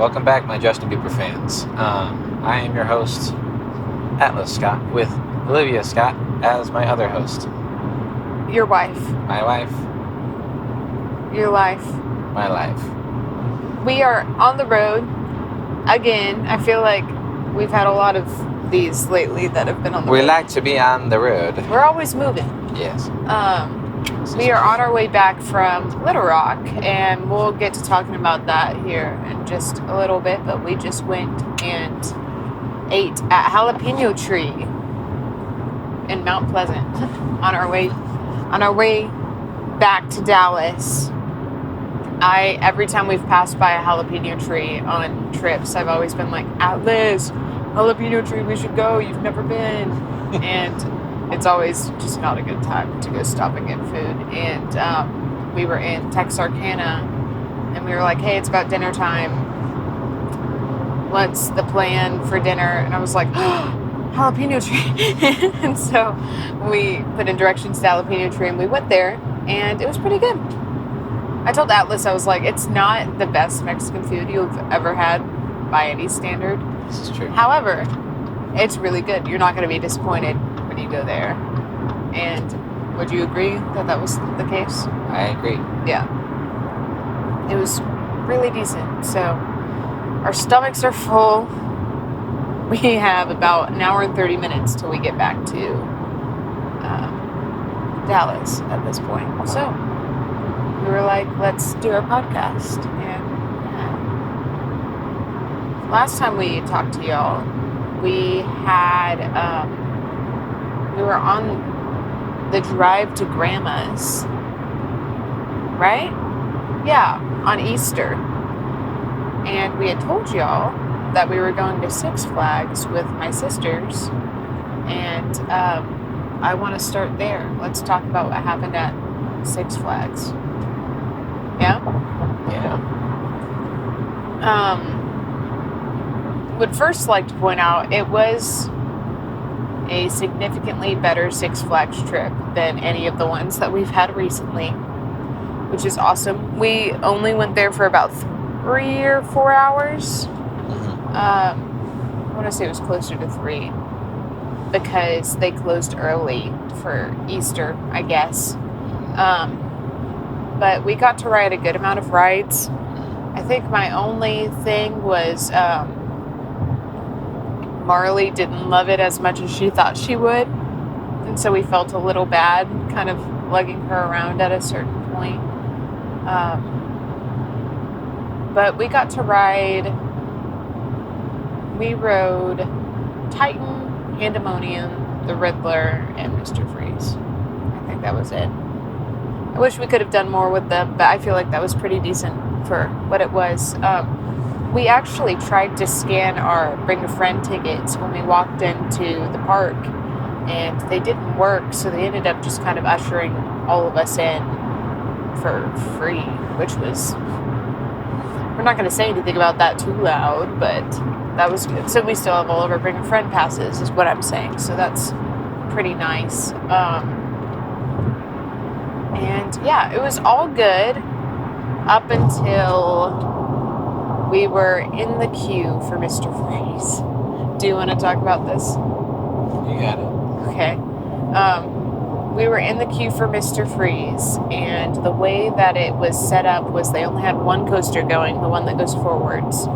Welcome back, my Justin Bieber fans. I am your host, Atlas Scott, with Olivia Scott as my other host. Your wife. My wife. Your life. My life. We are on the road again. I feel like we've had a lot of these lately that have been on the road. We like to be on the road. We're always moving. Yes. We are on our way back from Little Rock, and we'll get to talking about that here in just a little bit, but we just went and ate at Jalapeno Tree in Mount Pleasant on our way back to Dallas. Every time we've passed by a jalapeno tree on trips, I've always been like, Atlas, jalapeno tree, we should go, you've never been. And it's always just not a good time to go stop and get food. And we were in Texarkana, and we were like, hey, it's about dinner time. What's the plan for dinner? And I was like, oh, jalapeno tree. And so we put in directions to jalapeno tree, and we went there, and it was pretty good. I told Atlas, I was like, it's not the best Mexican food you've ever had by any standard. This is true. However, it's really good. You're not going to be disappointed when you go there. And would you agree that that was the case? I agree. Yeah. It was really decent. So our stomachs are full. We have about an hour and 30 minutes till we get back to Dallas at this point. So we were like, let's do our podcast. And last time we talked to y'all, we had, we were on the drive to Grandma's, right? Yeah, on Easter. And we had told y'all that we were going to Six Flags with my sisters. And I want to start there. Let's talk about what happened at Six Flags. Yeah? Yeah. Would first like to point out it was a significantly better Six Flags trip than any of the ones that we've had recently, which is awesome. We only went there for about 3 or 4 hours. I want to say it was closer to 3 because they closed early for Easter, I guess. But we got to ride a good amount of rides. I think my only thing was Marley didn't love it as much as she thought she would. And so we felt a little bad kind of lugging her around at a certain point. But we got to ride, we rode Titan, Pandemonium, the Riddler, and Mr. Freeze. I think that was it. I wish we could have done more with them, but I feel like that was pretty decent for what it was. We actually tried to scan our Bring a Friend tickets when we walked into the park, and they didn't work, so they ended up just kind of ushering all of us in for free, which was... We're not going to say anything about that too loud, but that was good. So we still have all of our Bring a Friend passes, is what I'm saying, so that's pretty nice. And yeah, it was all good up until we were in the queue for Mr. Freeze. Do you want to talk about this? You got it. Okay. We were in the queue for Mr. Freeze, and the way that it was set up was they only had one coaster going, the one that goes forwards.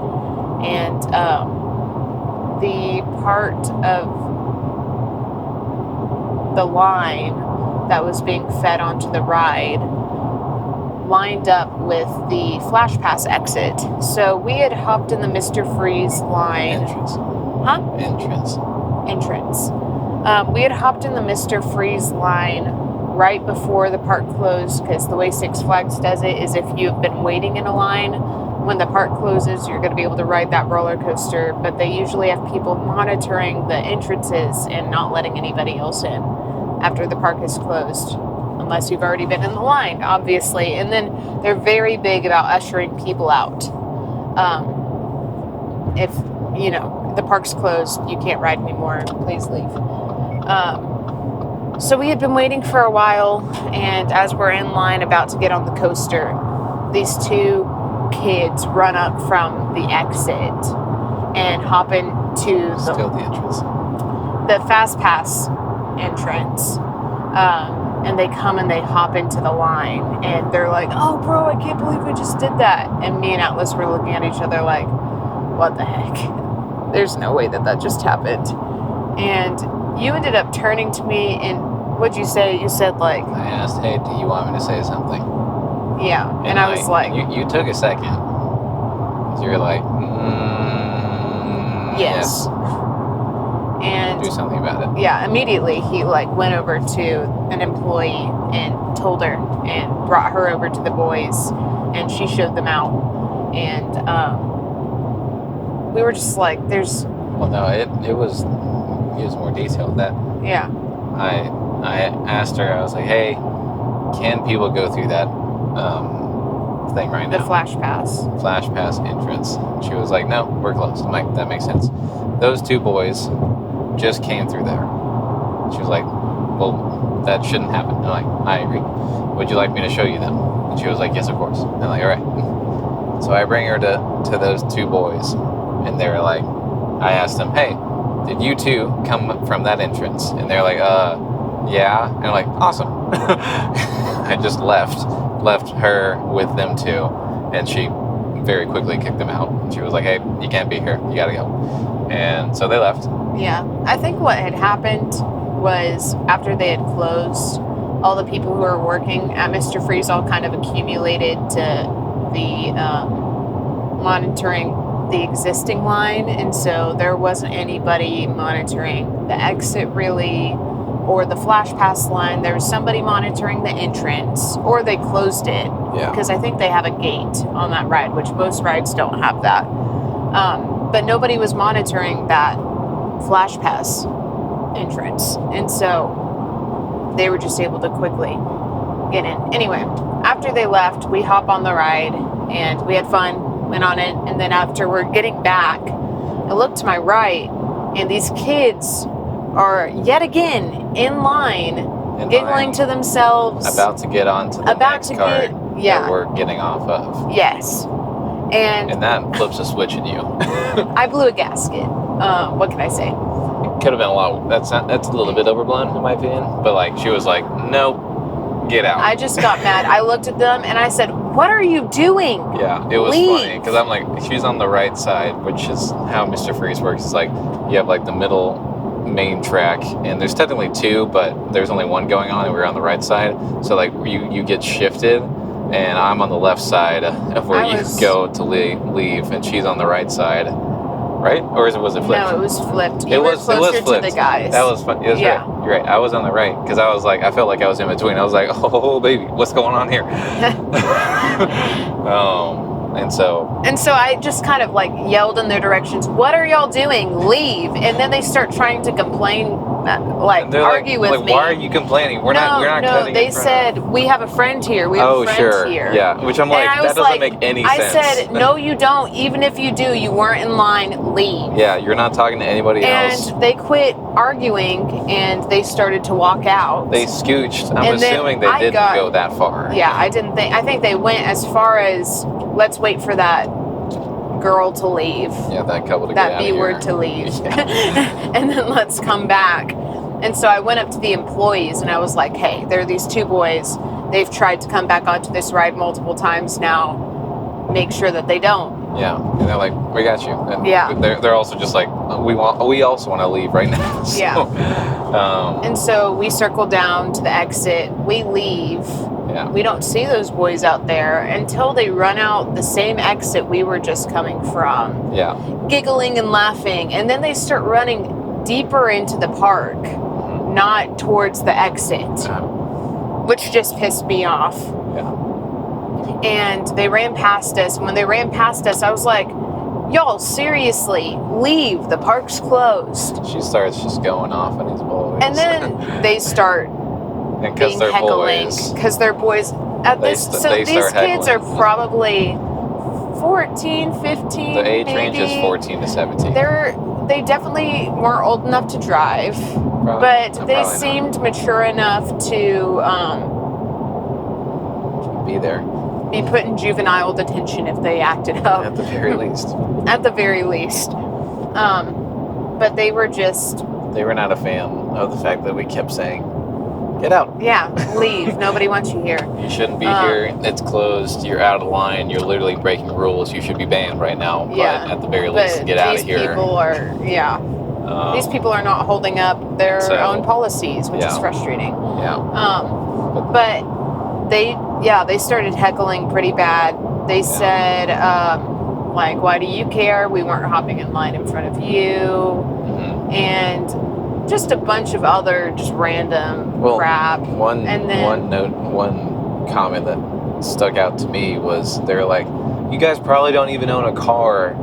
And the part of the line that was being fed onto the ride lined up with the Flash Pass exit. So we had hopped in the Mr. Freeze line. Entrance. Huh? Entrance. We had hopped in the Mr. Freeze line right before the park closed, because the way Six Flags does it is if you've been waiting in a line, when the park closes, you're going to be able to ride that roller coaster, but they usually have people monitoring the entrances and not letting anybody else in after the park is closed, unless you've already been in the line, obviously. And then they're very big about ushering people out. If, you know, the park's closed, you can't ride anymore, please leave. So we had been waiting for a while, and as we're in line about to get on the coaster, these two kids run up from the exit and hop into Still the entrance. the Fast Pass entrance. And they come and they hop into the line, and they're like, "Oh, bro, I can't believe we just did that." And me and Atlas were looking at each other like, "What the heck? There's no way that just happened." And you ended up turning to me, and what'd you say? You said like, I asked, "Hey, do you want me to say something?" Yeah, and I was like, you took a second. You were like, yes. And do something about it. Yeah, immediately he like went over to an employee and told her and brought her over to the boys, and she showed them out. And we were just like, "There's." Well, no, it was more detailed. That Yeah. I asked her. I was like, "Hey, can people go through that thing right now? The Flash Pass. Flash Pass entrance?" She was like, "No, we're closed." I'm like, "That makes sense. Those two boys just came through there." She was like, "Well, that shouldn't happen." I'm like, "I agree. Would you like me to show you them?" And she was like, "Yes, of course." I'm like, "All right." So I bring her to those two boys, and they were like, I asked them, "Hey, did you two come from that entrance?" And they're like, yeah." And I'm like, "Awesome." I just left her with them two, and she very quickly kicked them out. She was like, "Hey, you can't be here. You gotta go." And so they left. Yeah, I think what had happened was after they had closed, all the people who were working at Mr. Freeze all kind of accumulated to the monitoring the existing line, and so there wasn't anybody monitoring the exit really, or the Flash Pass line. There was somebody monitoring the entrance, or they closed it. Yeah. Because I think they have a gate on that ride, which most rides don't have that. But nobody was monitoring that Flash Pass entrance, and so they were just able to quickly get in. Anyway, after they left, we hop on the ride, and we had fun, went on it, and then after we're getting back, I look to my right, and these kids are yet again in line, giggling to themselves. About to get onto the next cart that we're getting off of. Yes. And that flips a switch in you. I blew a gasket. What can I say? It could have been a lot. That's a little bit overblown in my opinion. But like, she was like, "Nope, get out." I just got mad. I looked at them and I said, "What are you doing?" Yeah, it was Leave. funny because I'm like, she's on the right side, which is how Mr. Freeze works. It's like you have like the middle main track, and there's technically two, but there's only one going on, and we're on the right side. So like you get shifted, and I'm on the left side of where you go to leave, and she's on the right side, right? Or was it flipped? No, it was flipped. It was closer flipped. to the guys. That was fun. Right. You're right. I was on the right because I was like, I felt like I was in between. I was like, "Oh baby, what's going on here?" And so I just kind of like yelled in their directions, "What are y'all doing? Leave!" And then they start trying to complain, argue with me. Why are you complaining? We're not cutting. They said, "We have a friend here. We have a friend here." Yeah, which I'm like, that doesn't make any sense. I said, "No, you don't. Even if you do, you weren't in line. Leave." Yeah, you're not talking to anybody else. And they quit arguing, and they started to walk out. They scooched. I'm assuming they didn't go that far. Yeah, I think they went as far as, "Let's wait for that girl to leave." Yeah, that couple to that get out B of here. word to leave. And then let's come back. And so I went up to the employees and I was like, "Hey, there are these two boys. They've tried to come back onto this ride multiple times now. Make sure that they don't." Yeah, and they're like, "We got you." And yeah. They're also just like, we also want to leave right now. So, yeah. And so we circle down to the exit. We leave. Yeah. We don't see those boys out there until they run out the same exit we were just coming from. Yeah. Giggling and laughing. And then they start running deeper into the park, not towards the exit, which just pissed me off. Yeah. And they ran past us. When they ran past us, I was like, "Y'all, seriously, leave. The park's closed." She starts just going off on these boys. And then they start being heckling because they're boys. These kids are probably 14, 15. The age range is 14 to 17. They definitely weren't old enough to drive, but they seemed mature enough to be there. be put in juvenile detention if they acted up. At the very least. At the very least. But they were just... They were not a fan of the fact that we kept saying, get out. Yeah, leave. Nobody wants you here. You shouldn't be here. It's closed. You're out of line. You're literally breaking rules. You should be banned right now. Yeah. But at the very least, get out of here. These people are, these people are not holding up their own policies, which is frustrating. Yeah. But they started heckling pretty bad. They said, like, why do you care? We weren't hopping in line in front of you. Mm-hmm. And just a bunch of other just random crap. One comment that stuck out to me was they're like, you guys probably don't even own a car.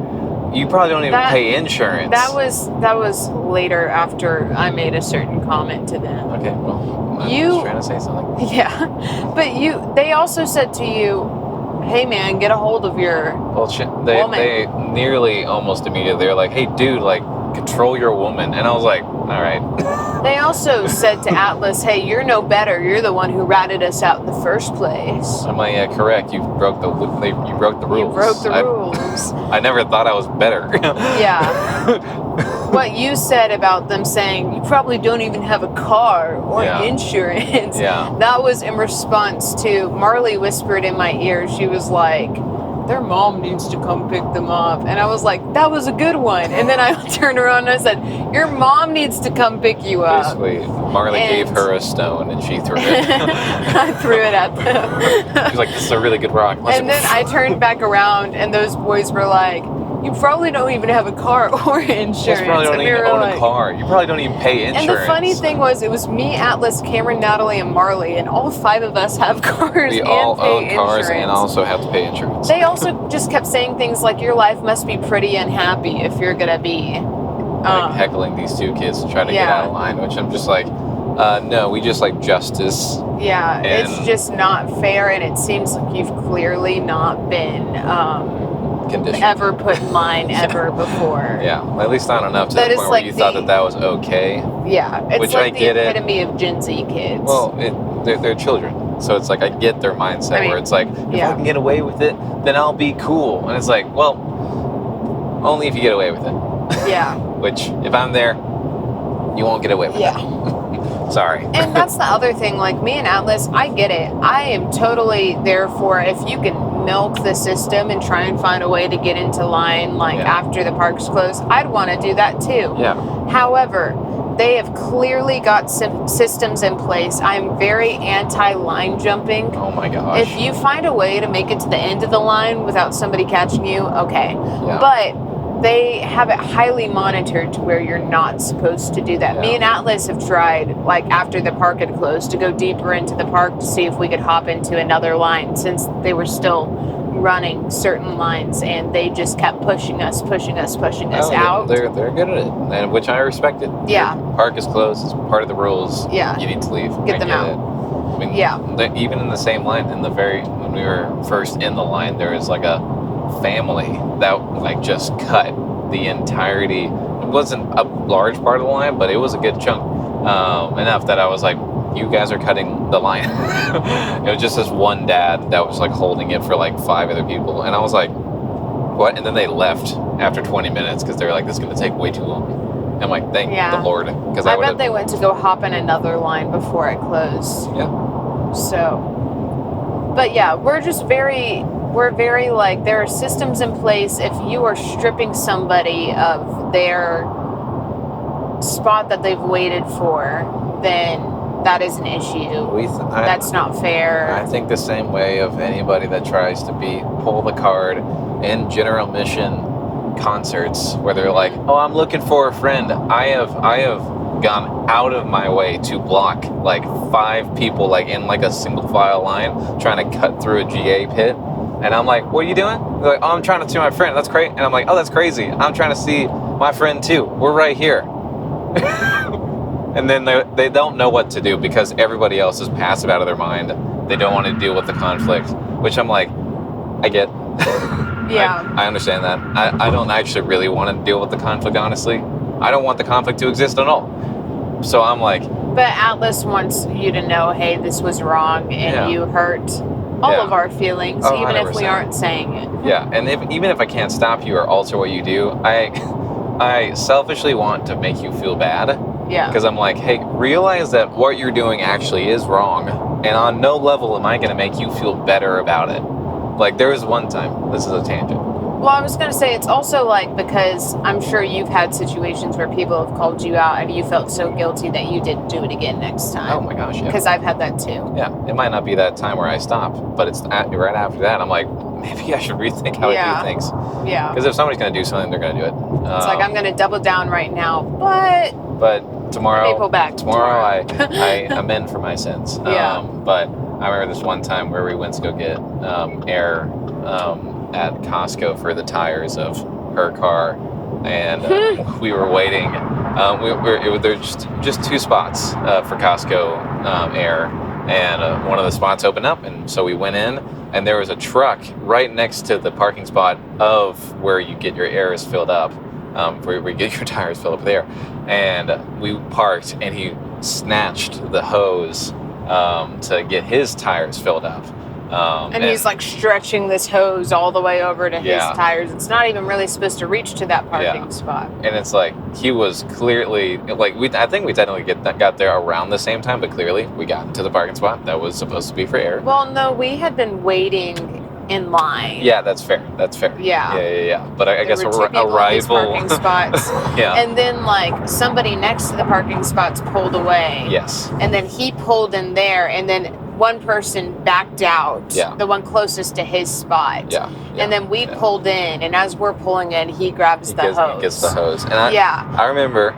You probably don't even pay insurance. That was later after I made a certain comment to them. Okay, well, I'm just trying to say something. Yeah, but they also said to you, hey man, get a hold of your woman. They nearly almost immediately, they're like, hey dude, like, control your woman. And I was like, all right. They also said to Atlas, hey, you're no better. You're the one who ratted us out in the first place. I'm like, yeah, correct. You broke the rules. You broke the rules. I never thought I was better. Yeah. What you said about them saying, you probably don't even have a car or insurance. Yeah. That was in response to, Marley whispered in my ear, she was like, their mom needs to come pick them up. And I was like, that was a good one. And then I turned around and I said, your mom needs to come pick you up. Basically, Marley gave her a stone and she threw it. I threw it at them. She's like, this is a really good rock. And then I turned back around and those boys were like, you probably don't even have a car or insurance. You probably don't even own a car. You probably don't even pay insurance. And the funny thing was, it was me, Atlas, Cameron, Natalie, and Marley, and all 5 of us have cars. We all own cars and also have to pay insurance. They also just kept saying things like, your life must be pretty unhappy if you're going to be... like heckling these 2 kids to try to get out of line, which I'm just like, no, we just like justice. Yeah, it's just not fair, and it seems like you've clearly not been... ever put in line ever before. Yeah, at least not enough to the point where you thought that was okay. Yeah, it's which like I get the epitome of Gen Z kids. Well, they're children, so it's like I get their mindset where it's like, if I can get away with it, then I'll be cool. And it's like, well, only if you get away with it. Yeah. Which, if I'm there, you won't get away with it. Sorry. And that's the other thing, like me and Atlas, I get it. I am totally there for if you can milk the system and try and find a way to get into line after the park's closed, I'd want to do that too. Yeah. However, they have clearly got some systems in place. I'm very anti-line jumping. Oh my gosh. If you find a way to make it to the end of the line without somebody catching you, okay. Yeah. But they have it highly monitored to where you're not supposed to do that. Me and Atlas have tried, like after the park had closed, to go deeper into the park to see if we could hop into another line since they were still running certain lines, and they just kept pushing us out. They're good at it, and which I respected. Yeah. The park is closed. It's part of the rules. Yeah. You need to leave. Get them out. I mean, even in the same line, when we were first in the line, there was like a family that like just cut the entirety. It wasn't a large part of the line, but it was a good chunk, enough that I was like, you guys are cutting the line. It was just this one dad that was like holding it for like 5 other people, and I was like, what? And then they left after 20 minutes because they were like, this is going to take way too long. I'm like, thank the Lord, because I bet they went to go hop in another line before it closed. Yeah. So, but yeah, we're very like, there are systems in place. If you are stripping somebody of their spot that they've waited for, then that is an issue. That's not fair. I think the same way of anybody that tries to pull the card in general admission concerts where they're like, oh, I'm looking for a friend. I have gone out of my way to block like 5 people like in like a single file line trying to cut through a GA pit. And I'm like, what are you doing? They're like, oh, I'm trying to see my friend. That's great. And I'm like, oh, that's crazy. I'm trying to see my friend too. We're right here. And then they don't know what to do because everybody else is passive out of their mind. They don't want to deal with the conflict, which I'm like, I get. Yeah. I understand that. I don't actually really want to deal with the conflict, honestly. I don't want the conflict to exist at all. So I'm like... But Atlas wants you to know, hey, this was wrong and you hurt all of our feelings, Oh, even if we 100%. aren't saying it. Yeah, and even if I can't stop you or alter what you do, I selfishly want to make you feel bad. Yeah. Because I'm like, hey, realize that what you're doing actually is wrong. And on no level am I going to make you feel better about it. Like, there was one time, this is a tangent. Well, I was going to say, it's also like, because I'm sure you've had situations where people have called you out and you felt so guilty that you didn't do it again next time. Oh my gosh, yeah. Because I've had that too. Yeah, it might not be that time where I stop, but it's right after that, I'm like, maybe I should rethink how I do things. Yeah. Because if somebody's going to do something, they're going to do it. It's like, I'm going to double down right now, but tomorrow, pull back I'm in for my sins. Yeah. But I remember this one time where we went to go get air at Costco for the tires of her car, and we were waiting. There's just 2 spots for Costco air, and one of the spots opened up, and so we went in, and there was a truck right next to the parking spot of where you get your airs filled up, where you get your tires filled up there, and we parked, and he snatched the hose to get his tires filled up. And he's like stretching this hose all the way over to his tires. It's not even really supposed to reach to that parking spot. And it's like, he was clearly, like, I think we technically got there around the same time, but clearly we got into the parking spot that was supposed to be for air. Well, no, we had been waiting in line. Yeah, that's fair. Yeah. But I guess a rival parking spots. Yeah. And then like somebody next to the parking spots pulled away. Yes. And then he pulled in there, and then one person backed out. Yeah. The one closest to his spot. Yeah. And then we pulled in, and as we're pulling in, he grabs the hose. He gets the hose. And I remember,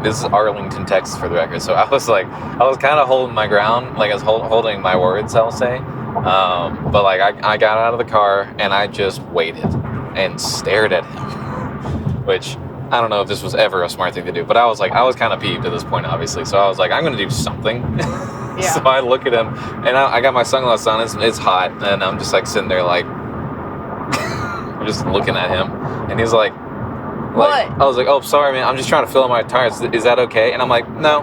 this is Arlington, Texas, for the record. So I was kind of holding my ground, like I was holding my words, I'll say. But like I got out of the car and I just waited and stared at him, which I don't know if this was ever a smart thing to do, but I was kind of peeved at this point, obviously. So I was like, I'm going to do something. Yeah. So I look at him, and I got my sunglasses on. It's hot, and I'm just like sitting there, like, just looking at him. And he's like, what? I was like, oh, sorry, man. I'm just trying to fill in my tires. Is that okay? And I'm like, no.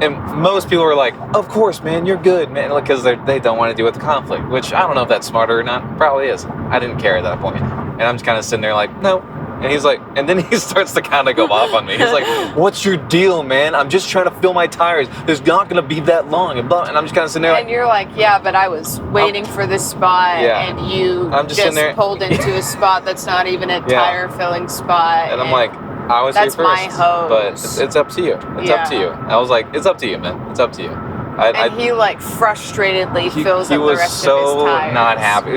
And most people were like, of course, man, you're good, man, because they don't want to deal with the conflict, which I don't know if that's smarter or not. Probably is. I didn't care at that point. And I'm just kind of sitting there like, no. And he's like, and then he starts to kind of go off on me. He's like, what's your deal, man? I'm just trying to fill my tires. There's not going to be that long. And I'm just kind of sitting there and you're like, yeah, but I was waiting for this spot, and you just pulled into a spot that's not even a tire filling spot. And I'm like, I was that's here first. My hose. But it's up to you. It's up to you. I was like, it's up to you, man. It's up to you. And he like frustratedly fills up the rest of his tires. He was so not happy.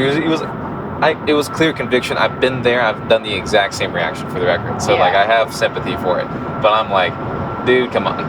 It was clear conviction. I've been there. I've done the exact same reaction, for the record. So like, I have sympathy for it. But I'm like, dude, come on.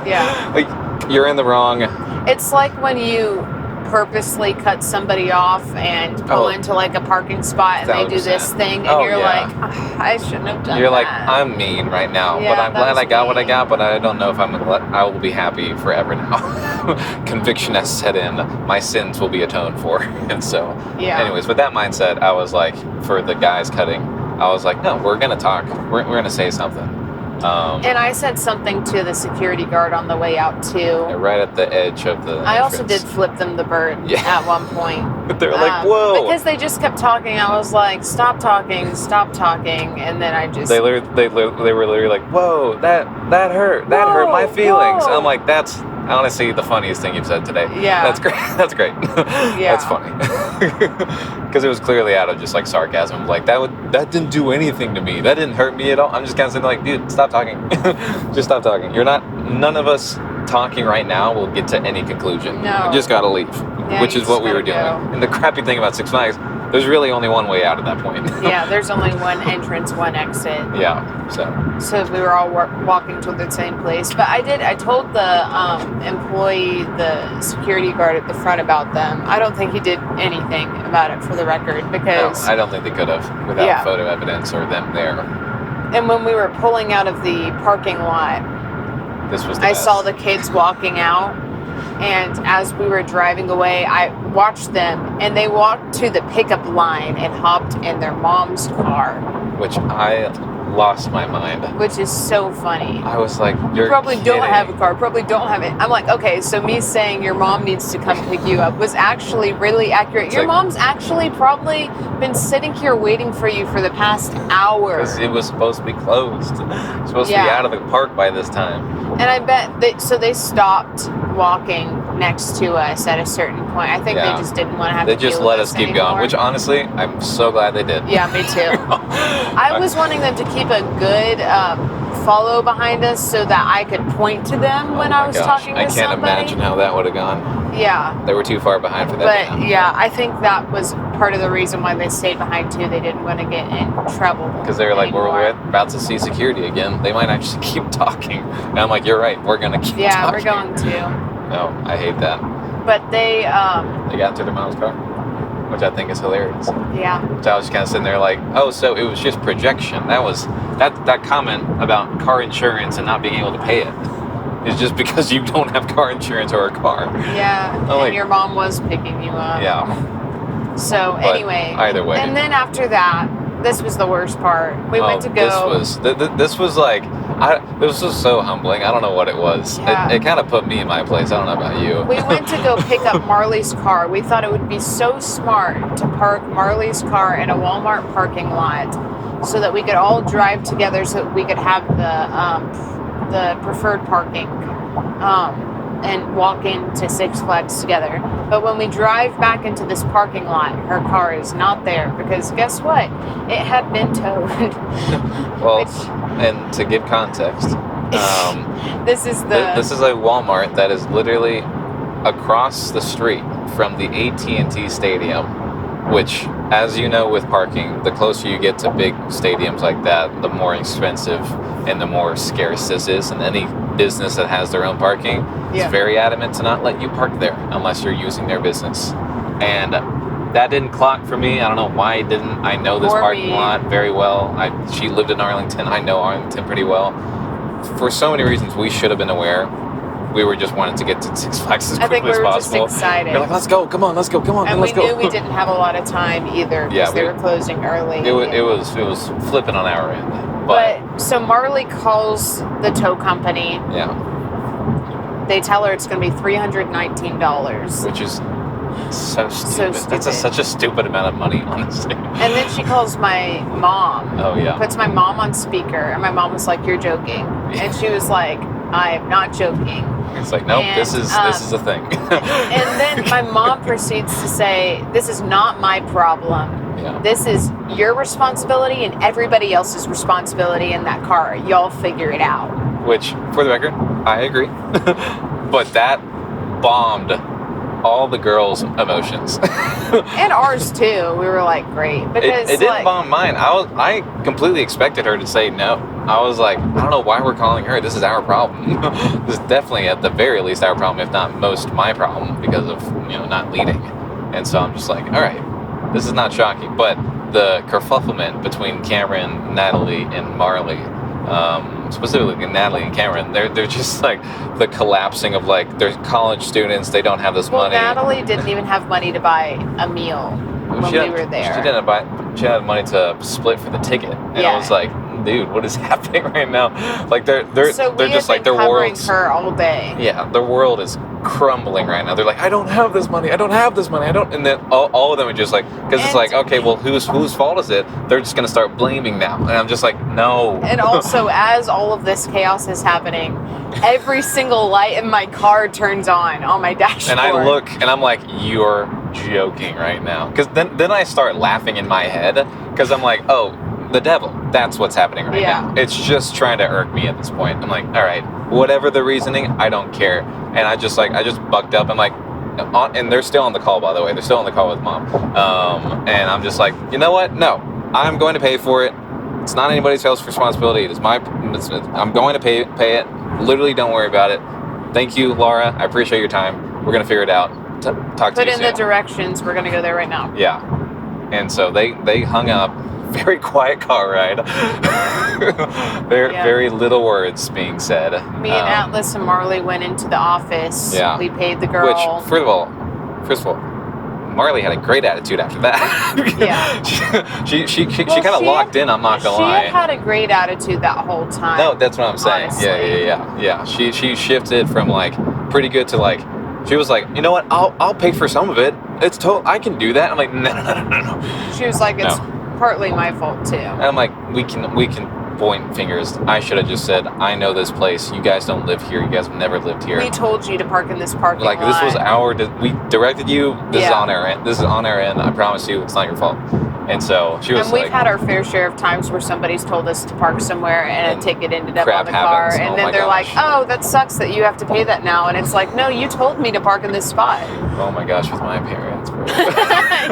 Yeah. Like, you're in the wrong. It's like when you purposely cut somebody off and pull into like a parking spot and 100%. They do this thing, and you're like, I shouldn't have done that. You're like, I'm mean right now, but I'm glad I got what I got, but I don't know if I will be happy forever now. Conviction has set in. My sins will be atoned for. And so, anyways, with that mindset, I was like, for the guys cutting, I was like, no, we're going to talk. We're going to say something. And I said something to the security guard on the way out too. Right at the edge of the I also did flip them the bird at one point. They were like, whoa. Because they just kept talking. I was like, stop talking. And then I just... They were literally like, whoa, that hurt. That hurt my feelings. I'm like, that's honestly the funniest thing you've said today. Yeah. That's great. That's great. Yeah. That's funny. Because it was clearly out of just like sarcasm. Like, that didn't do anything to me. That didn't hurt me at all. I'm just kind of saying like, dude, stop talking. Just stop talking. None of us talking right now will get to any conclusion. No. You just got to leave, which is what we were doing. And the crappy thing about Six Flags, there's really only one way out at that point. Yeah, there's only one entrance, one exit. Yeah, so we were all walking toward the same place. But I told the employee, the security guard at the front about them. I don't think he did anything about it, for the record, because... No, I don't think they could have without photo evidence or them there. And when we were pulling out of the parking lot, this was I saw the kids walking out. And as we were driving away, I watched them, and they walked to the pickup line and hopped in their mom's car. Which I lost my mind. Which is so funny. I was like, you probably don't have a car, probably don't have it. I'm like, okay, so me saying your mom needs to come pick you up was actually really accurate. It's your mom's actually probably been sitting here waiting for you for the past hour. Because it was supposed to be closed. It was supposed to be out of the park by this time. And I bet they stopped walking next to us at a certain point. I think they just didn't want to have to They just let us keep going, which honestly, I'm so glad they did. Yeah, me too. I was wanting them to keep a good follow behind us so that I could point to them when I was talking to somebody. I can't imagine how that would have gone. Yeah. They were too far behind for that. But yeah, I think that was part of the reason why they stayed behind too. They didn't want to get in trouble. Because they were like, we're about to see security again. They might actually keep talking. And I'm like, you're right. We're going to keep talking. Yeah, we're going to. No, I hate that. But they got into their mom's car, which I think is hilarious. Yeah. So I was kind of sitting there like, oh, so it was just projection. That comment about car insurance and not being able to pay it is just because you don't have car insurance or a car. Yeah, and your mom was picking you up. Yeah. So anyway. Either way. And then after that, this was the worst part. We went to go. This was like, this was so humbling. I don't know what it was. Yeah. It kind of put me in my place. I don't know about you. We went to go pick up Marley's car. We thought it would be so smart to park Marley's car in a Walmart parking lot so that we could all drive together so that we could have the preferred parking and walk into Six Flags together. But when we drive back into this parking lot, her car is not there because guess what? It had been towed. Well, and to give context, this is a Walmart that is literally across the street from the AT&T Stadium, which, as you know with parking, the closer you get to big stadiums like that, the more expensive and the more scarce this is. And any business that has their own parking is very adamant to not let you park there unless you're using their business. And that didn't clock for me. I don't know why it didn't. I know this parking lot very well. She lived in Arlington. I know Arlington pretty well. For so many reasons, we should have been aware. We were just wanting to get to Six Flags as quickly as possible. I think we were just excited. We're like, let's go, come on, let's go, come on, and let's go. And we knew we didn't have a lot of time either because they were closing early. It was flipping on our end. But so Marley calls the tow company. Yeah. They tell her it's going to be $319. Which is so stupid. That's such a stupid amount of money, honestly. And then she calls my mom. Oh, yeah. Puts my mom on speaker. And my mom was like, you're joking. And she was like, I'm not joking. It's like, nope, this is a thing. And then my mom proceeds to say, this is not my problem. Yeah. This is your responsibility and everybody else's responsibility in that car. Y'all figure it out. Which, for the record, I agree. But that bombed all the girls' emotions. And ours too. We were like, great. Because it didn't bomb mine. I completely expected her to say no. I was like, I don't know why we're calling her. This is our problem. This is definitely at the very least our problem, if not most my problem, because of not leading. And so I'm just like, all right, this is not shocking. But the kerfufflement between Cameron, Natalie, and Marley, specifically Natalie and Cameron, they're just like the collapsing of like they're college students. They don't have this money. Natalie didn't even have money to buy a meal when we were there. She had money to split for the ticket, and I was like, dude, what is happening right now? Like they're just like their world's her all day. Yeah, their world is crumbling right now. They're like, I don't have this money. And then all of them are just like, because it's like, okay, well, whose fault is it? They're just gonna start blaming now, and I'm just like, no. And also, as all of this chaos is happening, every single light in my car turns on my dashboard. And I look, and I'm like, you're joking right now. Because then I start laughing in my head, because I'm like, oh, the devil. That's what's happening right now. It's just trying to irk me at this point. I'm like, all right, whatever the reasoning, I don't care. And I just bucked up. I'm like, and they're still on the call, by the way. They're still on the call with mom. And I'm just like, you know what? No, I'm going to pay for it. It's not anybody's else responsibility. I'm going to pay it. Literally, don't worry about it. Thank you, Laura. I appreciate your time. We're going to figure it out. Talk to you soon. Put in the directions. We're going to go there right now. Yeah. And so they hung up. Very quiet car ride. Very little words being said. Me and Atlas and Marley went into the office. Yeah. We paid the girl. Which, first of all, Marley had a great attitude after that. Yeah. she kind of locked in. I'm not gonna lie. She had a great attitude that whole time. No, that's what I'm saying. Honestly. Yeah. She shifted from like pretty good to like, she was like, you know what? I'll pay for some of it. It's I can do that. I'm like, no. She was like, it's partly my fault too. And I'm like, we can point fingers. I should have just said, I know this place. You guys don't live here. You guys have never lived here. We told you to park in this parking lot. This was we directed you. This is on our end. This is on our end. I promise you, it's not your fault. And so she was like... And we've had our fair share of times where somebody's told us to park somewhere and a ticket ended up on the car. And then they're like, oh, that sucks that you have to pay that now. And it's like, no, you told me to park in this spot. Oh my gosh, with my parents.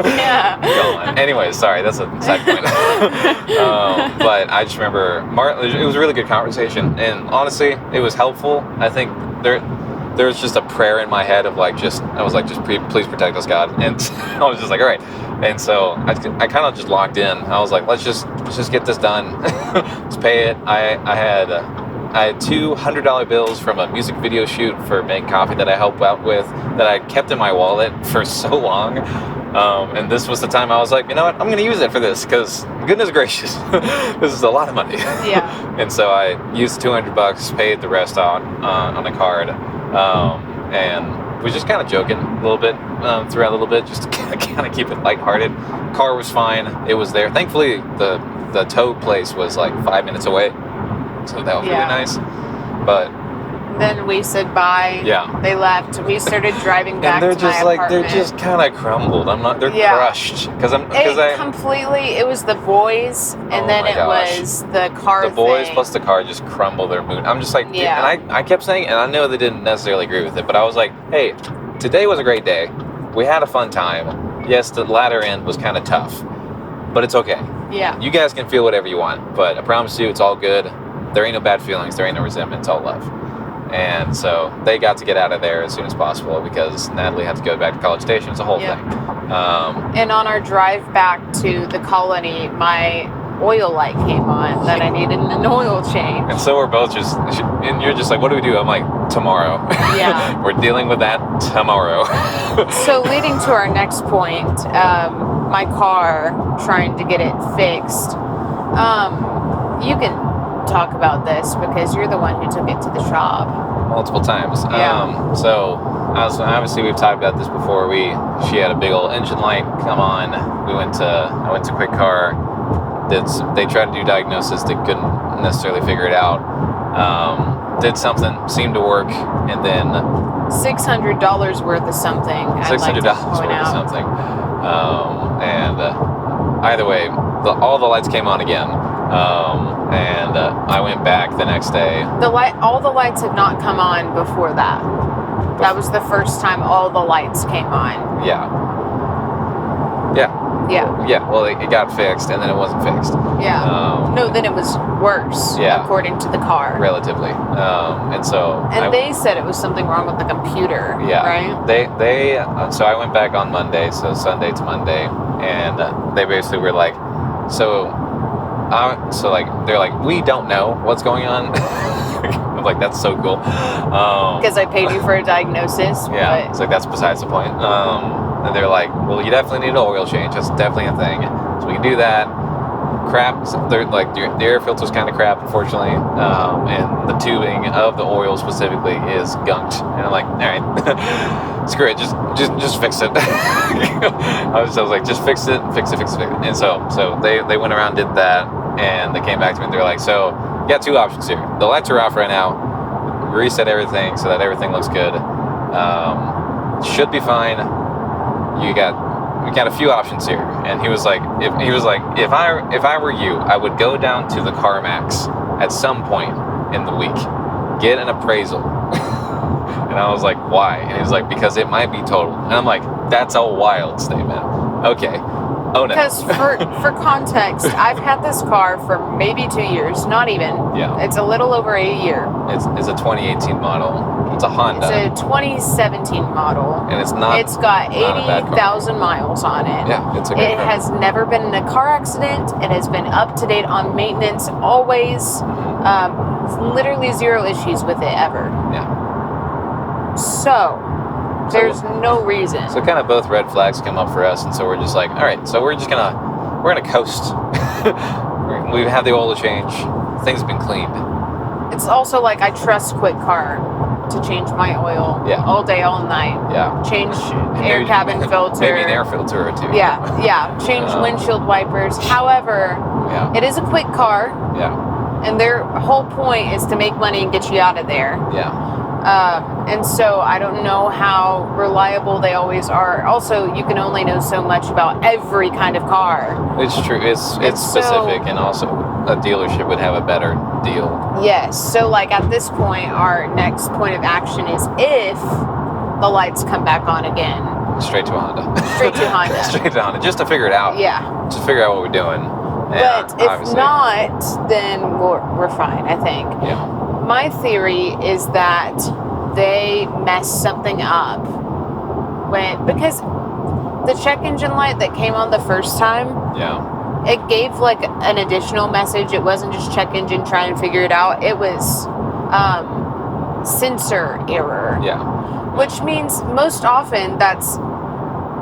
Yeah. Anyway, sorry, that's a side point. But I just remember, it was a really good conversation. And honestly, it was helpful. I think there was just a prayer in my head of like, I was like, please protect us, God. And I was just like, all right. And so I kind of just locked in. I was like, let's just get this done. Let's pay it. I had two $100 bills from a music video shoot for Make Coffee that I helped out with that I kept in my wallet for so long. And this was the time I was like, you know what? I'm going to use it for this because goodness gracious, this is a lot of money. Yeah. And so I used $200, paid the rest on a card, and was just kind of joking a little bit throughout a little bit, just to kind of keep it lighthearted. Car was fine. It was there. Thankfully, the tow place was like 5 minutes away, so that was really nice. But then we said bye. Yeah. They left. We started driving back to my apartment. They're just kind of crumbled. They're crushed. It was the boys, and then it was the car. The boys plus the car just crumble their mood. I'm just like, yeah. And I kept saying, and I know they didn't necessarily agree with it, but I was like, hey, today was a great day. We had a fun time. Yes, the latter end was kind of tough, but it's okay. Yeah. You guys can feel whatever you want, but I promise you, it's all good. There ain't no bad feelings. There ain't no resentment. It's all love. And so they got to get out of there as soon as possible because Natalie had to go back to College Station. It's a whole thing. And on our drive back to the colony, my oil light came on that I needed an oil change. And so we're both and you're just like, what do we do? I'm like, tomorrow. Yeah. We're dealing with that tomorrow. So leading to our next point, my car, trying to get it fixed. You can talk about this because you're the one who took it to the shop multiple times. Yeah. So obviously we've talked about this before. She had a big old engine light come on. I went to Quick Car. They tried to do diagnosis. They couldn't necessarily figure it out. Did something, seemed to work, and then $600 worth of something. $600 worth of something. And either way, all the lights came on again. And I went back the next day. All the lights had not come on before that. That was the first time all the lights came on. Yeah. Well, it got fixed, and then it wasn't fixed. Yeah. No, then it was worse. Yeah. According to the car. Relatively. And so. They said it was something wrong with the computer. Yeah. Right. So I went back on Monday, so Sunday to Monday, and they basically were like, they're like, we don't know what's going on. I'm like, that's so cool. Because I paid you for a diagnosis. Yeah, it's like, that's besides the point. And they're like, well, you definitely need an oil change. That's definitely a thing. So we can do that. Crap, they're like, the air filter's kind of crap, unfortunately. And the tubing of the oil specifically is gunked. And I'm like, all right, screw it, just fix it. I was like, just fix it. And so they went around, did that, and they came back to me and they're like, so you got two options here. The lights are off right now. Reset everything so that everything looks good. Should be fine. We got a few options here. And he was like, if I were you, I would go down to the CarMax at some point in the week, get an appraisal. And I was like, why? And he was like, because it might be total. And I'm like, that's a wild statement. Okay. Oh no. Because for context, I've had this car for maybe 2 years, not even. Yeah. It's a little over a year. It's a 2018 model. It's a Honda. It's a 2017 model. And it's not. It's got 80,000 miles on it. Yeah, it's a good car. It has never been in a car accident. It has been up to date on maintenance, always. Literally zero issues with it ever. Yeah. So, There's no reason. So kind of both red flags come up for us, and so we're just like, all right, so we're gonna coast. We have the oil change. Things have been cleaned. It's also like I trust Quick Car to change my oil all day, all night. Yeah. Change air cabin filter. Maybe an air filter or two. Yeah. Change windshield wipers. However, it is a quick car. Yeah. And their whole point is to make money and get you out of there. Yeah. And so I don't know how reliable they always are. Also, you can only know so much about every kind of car. It's true. It's specific, and also a dealership would have a better deal. Yes. So, like, at this point, our next point of action is if the lights come back on again. Straight to Honda. Straight to Honda. Straight to Honda, just to figure it out. Yeah. Just to figure out what we're doing. But if not, then we're fine, I think. Yeah. My theory is that they messed something up because the check engine light that came on the first time, it gave like an additional message. It wasn't just check engine, try and figure it out. It was sensor error. Yeah. Which means most often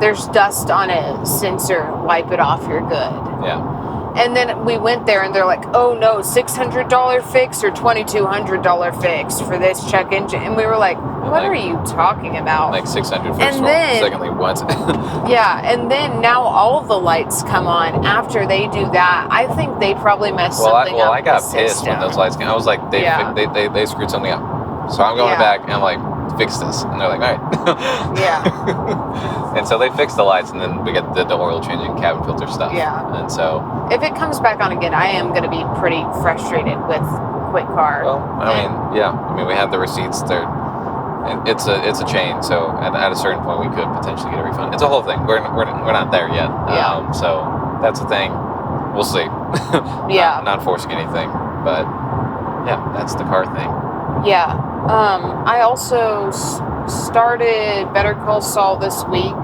there's dust on a sensor, wipe it off, you're good. Yeah. And then we went there and they're like, oh no, $600 fix or $2,200 fix for this check engine. And we were like, what are you talking about? Like 600 first and of all. then, secondly, what? Yeah, and then now all the lights come on after they do that. I think they probably messed something up. Well, I got pissed system. when those lights came. I was like, they screwed something up. So I'm going back and I'm like, fix this. And they're like, all right. Yeah. And so they fixed the lights, and then we get the oil changing, cabin filter stuff. Yeah. And so if it comes back on again, I am going to be pretty frustrated with Quick Car. Well, I mean, we have the receipts there. It's a chain, so at a certain point we could potentially get a refund. It's a whole thing. We're not there yet. Yeah. So that's the thing. We'll see. Yeah. Not forcing anything, but yeah, that's the car thing. Yeah. I also started Better Call Saul this week.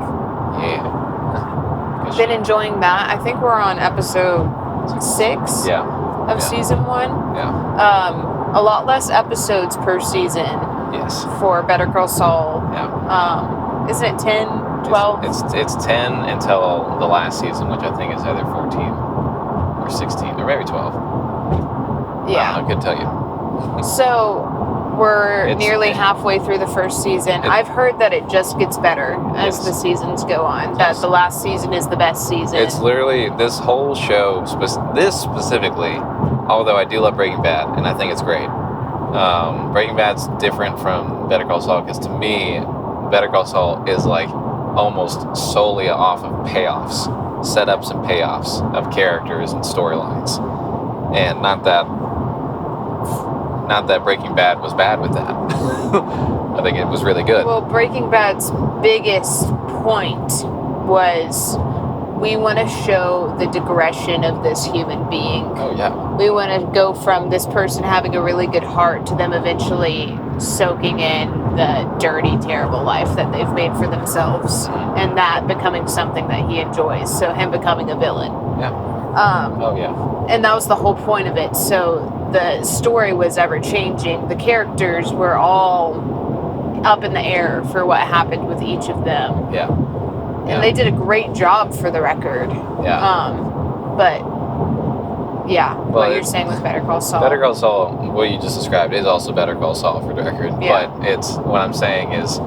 Yeah. Been enjoying that. I think we're on episode 6 of season 1. Yeah. A lot less episodes per season. Yes. For Better Call Saul. Yeah. Isn't it 10, 12? It's 10 until the last season, which I think is either 14 or 16 or maybe 12. Yeah. I couldn't tell you. So we're nearly halfway through the first season. I've heard that it just gets better as the seasons go on. That the last season is the best season. It's literally this whole show, this specifically, although I do love Breaking Bad, and I think it's great. Breaking Bad's different from Better Call Saul, because to me, Better Call Saul is like almost solely off of payoffs, setups and payoffs of characters and storylines. And not that Breaking Bad was bad with that. I think it was really good. Well, Breaking Bad's biggest point was we want to show the digression of this human being. Oh, yeah. We want to go from this person having a really good heart to them eventually soaking in the dirty, terrible life that they've made for themselves, and that becoming something that he enjoys. So him becoming a villain. Yeah. And that was the whole point of it. So the story was ever changing. The characters were all up in the air for what happened with each of them. Yeah. And they did a great job, for the record. Yeah. But what you're saying with Better Call Saul. Better Call Saul, what you just described, is also Better Call Saul, for the record. Yeah. But it's what I'm saying is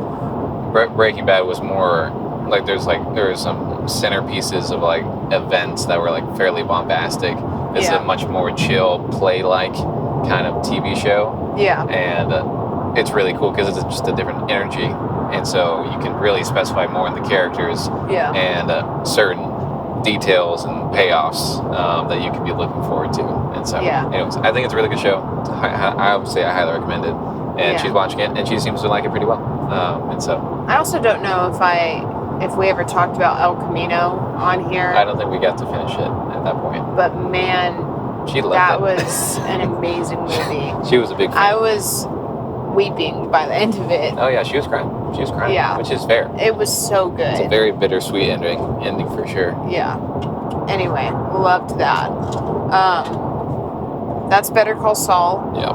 Breaking Bad was more like there was some centerpieces of like events that were like fairly bombastic. This is a much more chill, play-like kind of TV show. Yeah. And it's really cool because it's just a different energy. And so you can really specify more in the characters and certain details and payoffs that you can be looking forward to. And so, anyways, I think it's a really good show. I would say I highly recommend it. And she's watching it, and she seems to like it pretty well. And so, I also don't know if we ever talked about El Camino on here. I don't think we got to finish it at that point. But man, that was an amazing movie. She was a big fan. I was weeping by the end of it. Oh yeah, she was crying. Yeah, which is fair. It was so good. It's a very bittersweet ending for sure. Yeah. Anyway, loved that. That's Better Call Saul. Yeah.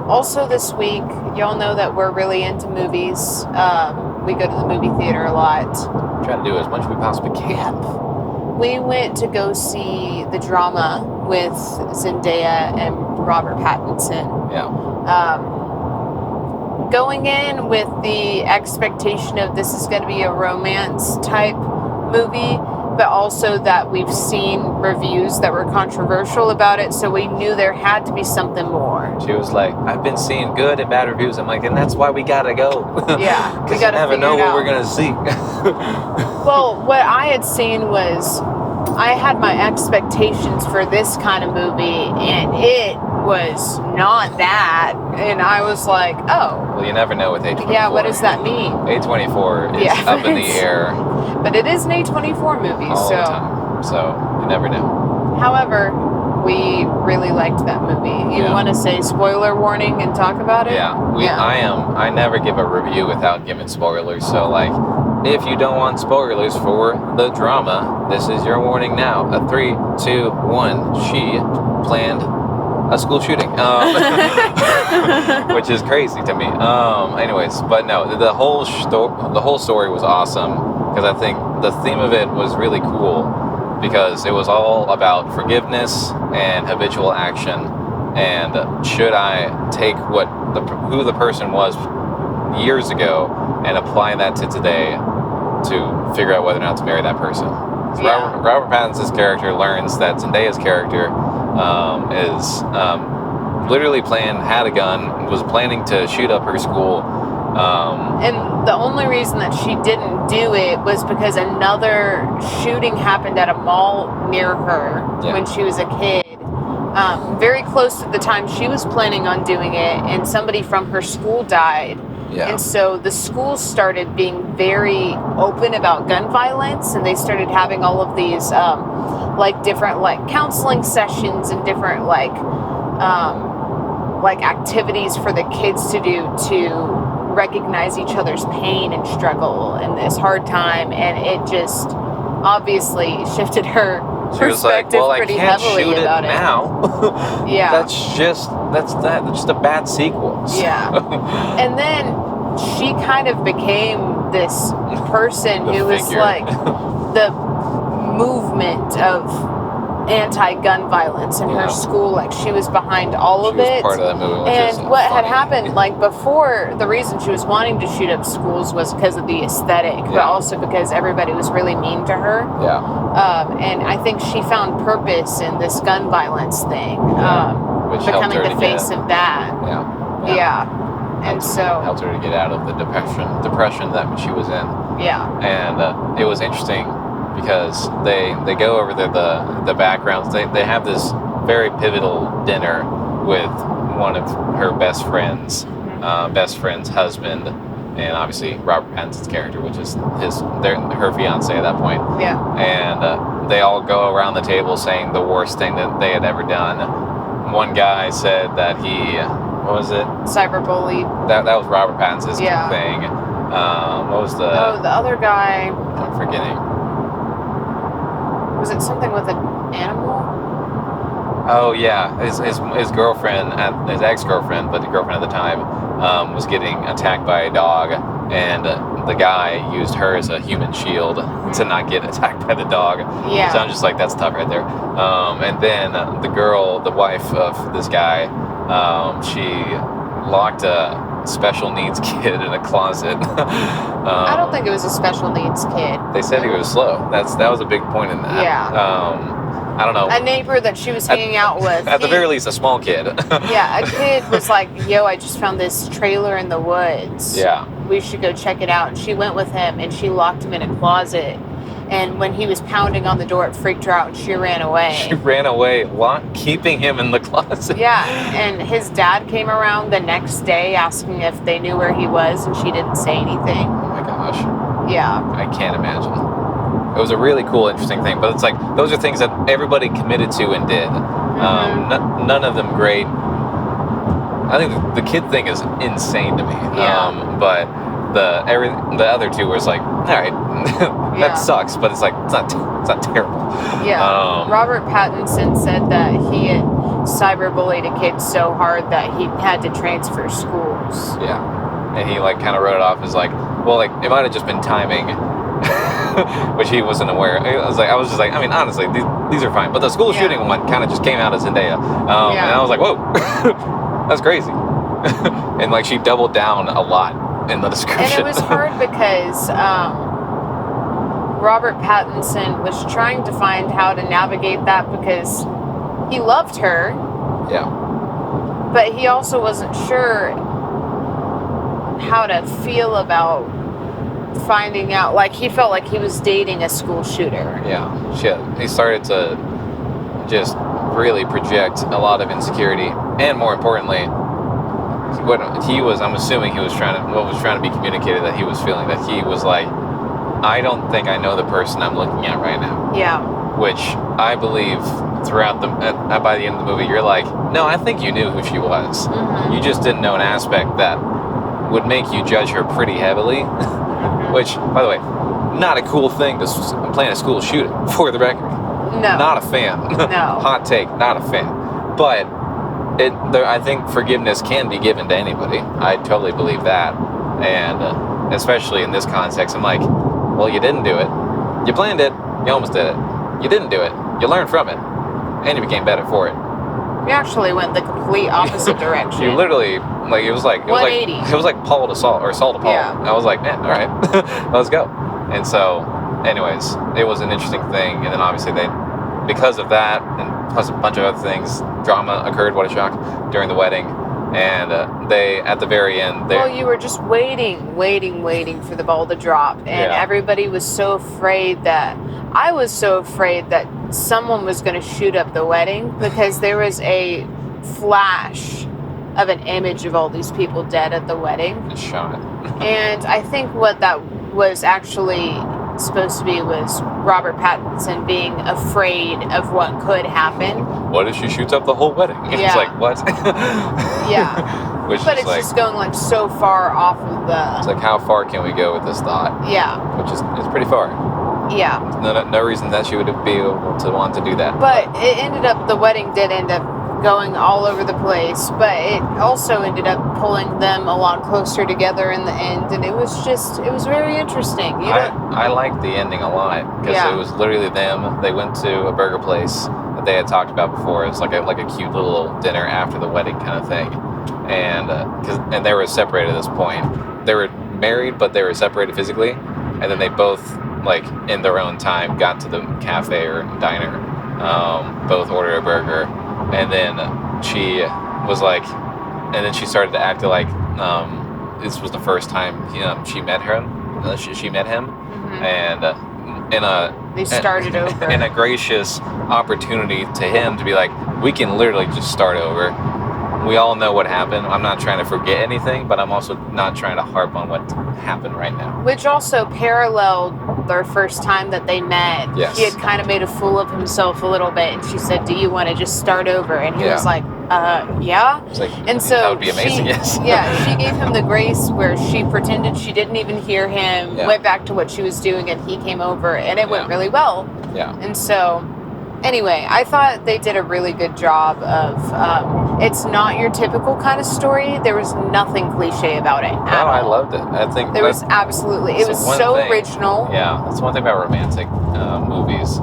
Also this week, y'all know that we're really into movies. We go to the movie theater a lot. Try to do as much as we possibly can. We went to go see the drama with Zendaya and Robert Pattinson. Yeah. Going in with the expectation of this is going to be a romance type movie, but also that we've seen reviews that were controversial about it, so we knew there had to be something more. She was like, I've been seeing good and bad reviews. I'm like, and that's why we gotta go. Yeah. Because you never know what we're gonna see. Well, what I had seen was, I had my expectations for this kind of movie, and it was not that. And I was like, oh. Well, you never know with A24. Yeah, what does that mean? A24 is up in the air. But it is an A24 movie, all the time. So you never know. However, we really liked that movie. You want to say spoiler warning and talk about it? Yeah. I never give a review without giving spoilers. So, like, if you don't want spoilers for the drama, this is your warning now. 3, 2, 1. She planned a school shooting, which is crazy to me. Anyways, but no, the whole story was awesome, because I think the theme of it was really cool, because it was all about forgiveness and habitual action, and should I take who the person was years ago and apply that to today to figure out whether or not to marry that person. So Yeah. Robert Pattinson's character learns that Zendaya's character is literally had a gun, was planning to shoot up her school. And the only reason that she didn't do it was because another shooting happened at a mall near her when she was a kid. Very close to the time she was planning on doing it, and somebody from her school died. Yeah. And so the schools started being very open about gun violence, and they started having all of these different counseling sessions and different activities for the kids to do to recognize each other's pain and struggle in this hard time, and it just obviously shifted her perspective pretty heavily about it. Now. Yeah. That's just a bad sequel. Yeah. And then she kind of became this person who was like the movement of anti-gun violence in her school. Like, she was behind all of it. She was part of that movement. And what had happened, before, the reason she was wanting to shoot up schools was because of the aesthetic, but also because everybody was really mean to her. Yeah. And I think she found purpose in this gun violence thing, which becoming the face of that. Yeah. And helped her to get out of the depression that she was in. Yeah. And it was interesting, because they go over the backgrounds. They have this very pivotal dinner with one of her best friend's husband, and obviously Robert Pattinson's character, which is her fiance at that point. Yeah. And they all go around the table saying the worst thing that they had ever done. One guy said that he, what was it? Cyberbullied. That was Robert Pattinson's thing. What was the other guy? I'm forgetting. Was it something with an animal? Oh yeah, his girlfriend, his ex-girlfriend, but the girlfriend at the time, was getting attacked by a dog, and the guy used her as a human shield to not get attacked by the dog. Yeah. So I'm just like, that's tough right there. And then the girl, the wife of this guy, she locked a special needs kid in a closet. I don't think it was a special needs kid. They said he was slow. That was a big point in that. Yeah. I don't know. A neighbor that she was hanging out with. At the very least, a small kid. Yeah, a kid was like, yo, I just found this trailer in the woods. Yeah. We should go check it out. And she went with him, and she locked him in a closet. And when he was pounding on the door, it freaked her out, and she ran away. She ran away, keeping him in the closet. Yeah, and his dad came around the next day asking if they knew where he was, and she didn't say anything. Oh my gosh. Yeah. I can't imagine. It was a really cool, interesting thing, but it's like, those are things that everybody committed to and did. None of them great. I think the kid thing is insane to me. Yeah. But the other two was like, all right, that sucks, but it's like, it's not terrible. Yeah. Robert Pattinson said that cyberbullied a kid so hard that he had to transfer schools. Yeah. And he, like, kind of wrote it off as, like, well, like, it might have just been timing, which he wasn't aware. I was just like, I mean, honestly, these are fine. But the school shooting one kind of just came out as Zendaya. And I was like, whoa, that's crazy. And, like, she doubled down a lot in the description. And it was hard because Robert Pattinson was trying to find how to navigate that because he loved her. Yeah. But he also wasn't sure how to feel about finding out. Like, he felt like he was dating a school shooter. Yeah. Shit. He started to just really project a lot of insecurity. And more importantly, I'm assuming what was trying to be communicated, that he was feeling that he was like, I don't think I know the person I'm looking at right now. Yeah. Which I believe by the end of the movie, you're like, no, I think you knew who she was. Mm-hmm. You just didn't know an aspect that would make you judge her pretty heavily. Mm-hmm. Which, by the way, not a cool thing to plan a school shooting, for the record. No. Not a fan. No. Hot take, not a fan. But I think forgiveness can be given to anybody. I totally believe that. And especially in this context, I'm like, well, you didn't do it. You planned it. You almost did it. You didn't do it. You learned from it. And you became better for it. We actually went the complete opposite direction. You literally, like, it was like 180. Paul to Saul, or Saul to Paul. Yeah. I was like, man, all right, let's go. And so, anyways, it was an interesting thing. And then obviously because of that, and plus a bunch of other things, drama occurred. What a shock during the wedding. And they, at the very end, you were just waiting for the ball to drop, and everybody was so afraid that. I was so afraid that someone was going to shoot up the wedding, because there was a flash of an image of all these people dead at the wedding. Just shot it. And I think what that was actually supposed to be was Robert Pattinson being afraid of what could happen. What if she shoots up the whole wedding? And it's like, what? Yeah. But it's just going, like, so far off of the... It's like, how far can we go with this thought? Yeah. Which is, it's pretty far. Yeah. No reason that she would be able to want to do that. But the wedding did end up going all over the place, but it also ended up pulling them a lot closer together in the end, and it was very interesting. I liked the ending a lot, because it was literally them. They went to a burger place that they had talked about before. It's like a cute little dinner after the wedding kind of thing, and they were separated at this point. They were married, but they were separated physically, and then they both, like, in their own time, got to the cafe or diner, both ordered a burger, and then she was like, and then she started to act like this was the first time she met him, Mm-hmm. and they started over. In a gracious opportunity to him to be like, we can literally just start over. We all know what happened. I'm not trying to forget anything, but I'm also not trying to harp on what happened right now. Which also paralleled their first time that they met. Yes. He had kind of made a fool of himself a little bit, and she said, do you want to just start over? And he was like, yeah. Like, and so that would be amazing, yes. She gave him the grace where she pretended she didn't even hear him, went back to what she was doing, and he came over, and it went really well. Yeah. And so... Anyway, I thought they did a really good job of, it's not your typical kind of story. There was nothing cliche about it at all. I loved it. I think it was so original. Yeah, that's one thing about romantic movies.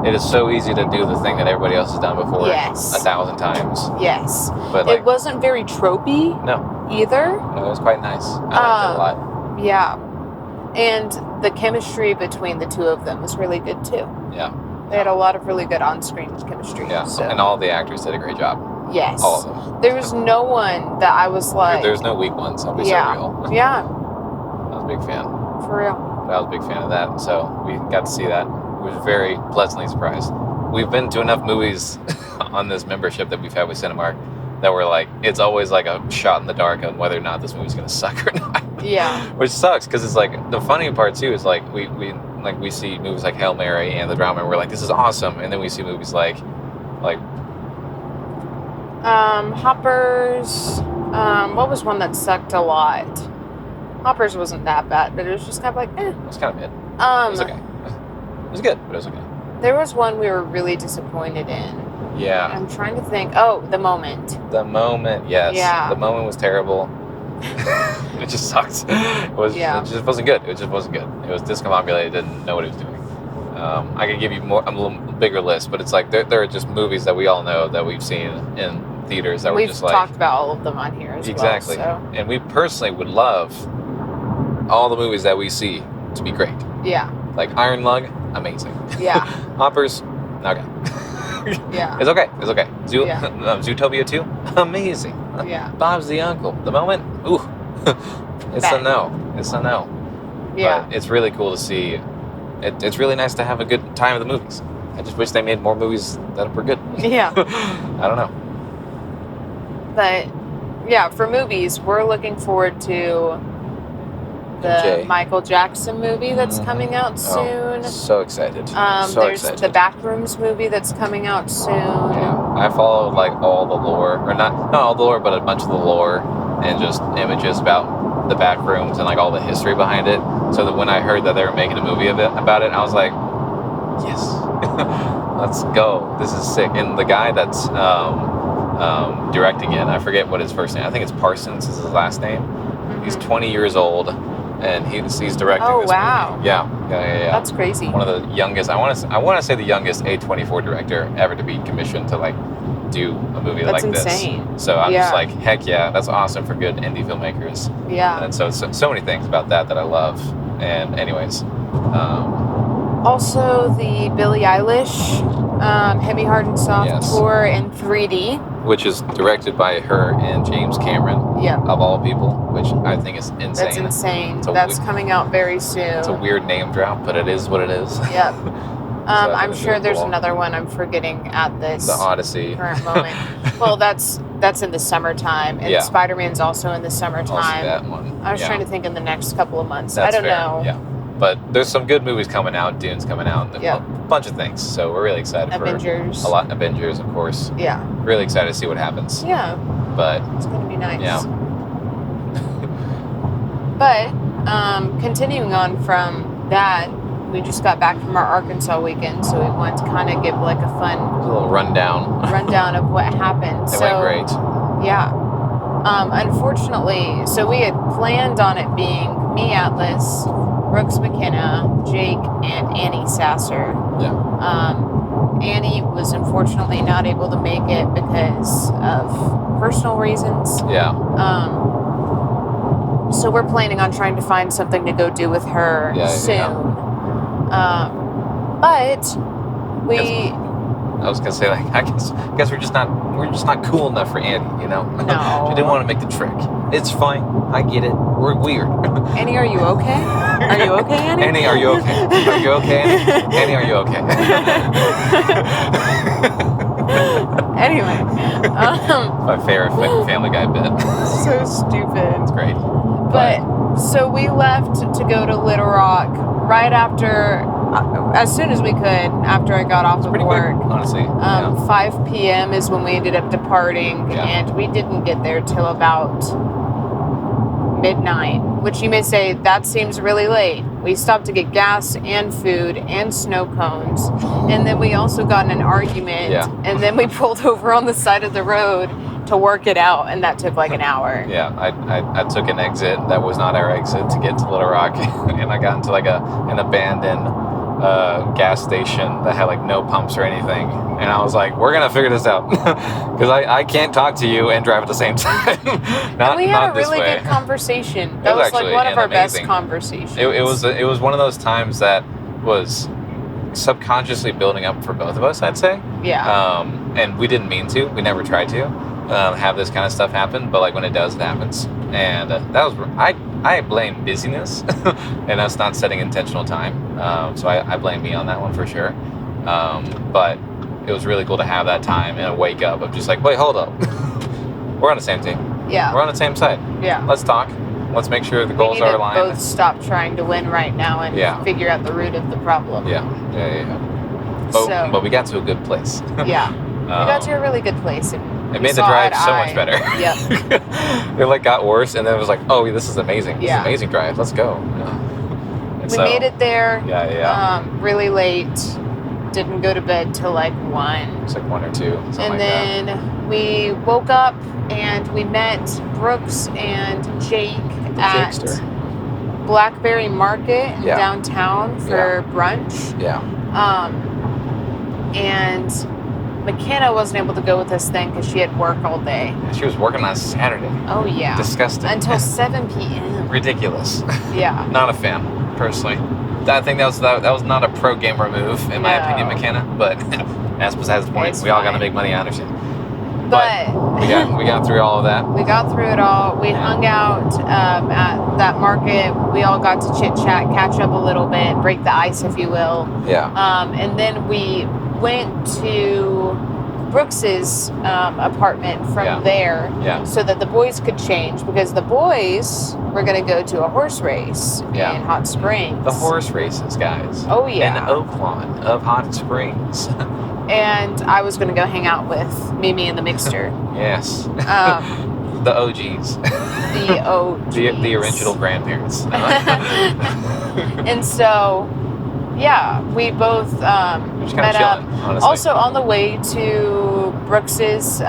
It is so easy to do the thing that everybody else has done before 1,000 times. Yes. But it wasn't very tropey either. No, it was quite nice. I liked it a lot. Yeah. And the chemistry between the two of them was really good too. Yeah. They had a lot of really good on-screen chemistry. Yeah, so. And all the actors did a great job. Yes. All of them. There was no one that I was like... There's no weak ones. I'll be so real. Yeah. I was a big fan. For real. But I was a big fan of that, so we got to see that. We was very pleasantly surprised. We've been to enough movies on this membership that we've had with Cinemark that we're like, it's always like a shot in the dark on whether or not this movie's going to suck or not. Yeah. Which sucks, because it's like, the funny part too is like, we see movies like Hail Mary and the drama, and we're like, this is awesome. And then we see movies like Hoppers. What was one that sucked a lot? Hoppers wasn't that bad, but it was just kind of like, eh. It was kind of mid. It was okay. It was good, but it was okay. There was one we were really disappointed in. Yeah. I'm trying to think. Oh, The Moment. The Moment, yes. Yeah. The Moment was terrible. It just sucked. It just wasn't good. It just wasn't good. It was discombobulated. Didn't know what it was doing. I could give you a little bigger list, but it's like there are just movies that we all know that we've seen in theaters that We've were just like... talked about all of them on here as exactly. well. Exactly. And we personally would love all the movies that we see to be great. Yeah. Like Iron Lung, amazing. Yeah. Hoppers, okay. Yeah. It's okay. Zootopia 2, amazing. Yeah. Bob's the Uncle. The Moment, ooh. It's a no. Yeah. But it's really cool to see. It's really nice to have a good time at the movies. I just wish they made more movies that were good. Yeah. I don't know. But yeah, for movies, we're looking forward to the Michael Jackson movie that's coming out soon. Oh, so excited. There's the Backrooms movie that's coming out soon. Yeah. I followed like all the lore, or not all the lore, but a bunch of the lore and just images about the Backrooms and like all the history behind it. So that when I heard that they were making a movie about it, I was like, yes, let's go. This is sick. And the guy that's directing it, I forget what his first name. I think it's Parsons is his last name. Mm-hmm. He's 20 years old. And he's directing this movie. Yeah. That's crazy. One of the youngest, I want to say the youngest A24 director ever to be commissioned to like do a movie like this. That's insane. So I'm just like, heck yeah, that's awesome for good indie filmmakers. Yeah. And so many things about that I love. And anyways. Also the Billie Eilish Heavy Heart and Soft tour in 3D. Which is directed by her and James Cameron, of all people, which I think is insane. That's insane. That's coming out very soon. It's a weird name drop, but it is what it is. Yep. I'm sure there's another one I'm forgetting at this The Odyssey. Current moment. Well, that's in the summertime, and Spider-Man's also in the summertime. Also that one. I was trying to think in the next couple of months. That's I don't know. Yeah. But there's some good movies coming out. Dune's coming out. A bunch of things. So we're really excited Avengers. for a lot. Avengers, of course. Yeah. Really excited to see what happens. Yeah. But it's going to be nice. Yeah. But continuing on from that, we just got back from our Arkansas weekend, so we wanted to kind of give like a fun... a little rundown of what happened. It went great. Yeah. Unfortunately, so we had planned on it being me, Atlas, Brooks McKenna, Jake, and Annie Sasser. Yeah. Annie was unfortunately not able to make it because of personal reasons. Yeah. So we're planning on trying to find something to go do with her soon. Yeah. But we... I was gonna say, like, I guess we're just not cool enough for Annie, you know? No. She didn't want to make the trek. It's fine. I get it. We're weird. Annie, are you okay? Are you okay, Annie? Annie, are you okay? Are you okay, Annie? Annie, are you okay? Anyway. My favorite Family Guy bit. So stupid. It's great. But so we left to go to Little Rock right after... as soon as we could after I got off of work. Quick, honestly. 5 p.m. is when we ended up departing, and we didn't get there till about midnight, which you may say, that seems really late. We stopped to get gas and food and snow cones, and then we also got in an argument, and then we pulled over on the side of the road to work it out, and that took like an hour. Yeah, I took an exit that was not our exit to get to Little Rock, and I got into like an abandoned gas station that had like no pumps or anything, and I was like, we're gonna figure this out because I can't talk to you and drive at the same time. And we had a really good conversation. That was like one of our best conversations. It was one of those times that was subconsciously building up for both of us, I'd say. And we didn't mean to, we never tried to have this kind of stuff happen, but like when it does, it happens. And that was I blame busyness and us not setting intentional time. So I blame me on that one for sure. But it was really cool to have that time and a wake up of just like, wait, hold up. We're on the same team. Yeah. We're on the same side. Yeah. Let's talk. Let's make sure the goals are aligned. We need to both stop trying to win right now and figure out the root of the problem. Yeah. But we got to a good place. Yeah. We got to a really good place. And it made the drive so much better. Yep. It like got worse, and then it was like, oh, this is amazing. This is an amazing drive. Let's go. We made it there. Yeah. Really late. didn't go to bed till like 1. It's like 1 or 2, something And like then we woke up and we met Brooks and Jake at Jakester. Blackberry Market in Yeah. downtown for brunch. Yeah. And McKenna wasn't able to go with us then because she had work all day. She was working on Saturday. Oh, yeah. Disgusting. Until 7 p.m. Ridiculous. Yeah. Not a fan, personally. I think that was not a pro gamer move, in my opinion, McKenna. But that's besides the point. It's we all got to fine. make money, I understand. But we got through all of that. We got through it all. We hung out at that market. We all got to chit chat, catch up a little bit, break the ice, if you will. Yeah. And then we went to Brooks's apartment from there, so that the boys could change, because the boys were going to go to a horse race in Hot Springs. The horse races, guys. Oh yeah. In Oaklawn of Hot Springs. And I was going to go hang out with Mimi and the Mixter. Yes. The OGs. The OGs. The original grandparents. And so, yeah, we both met up. Honestly. Also, on the way to Brooks's,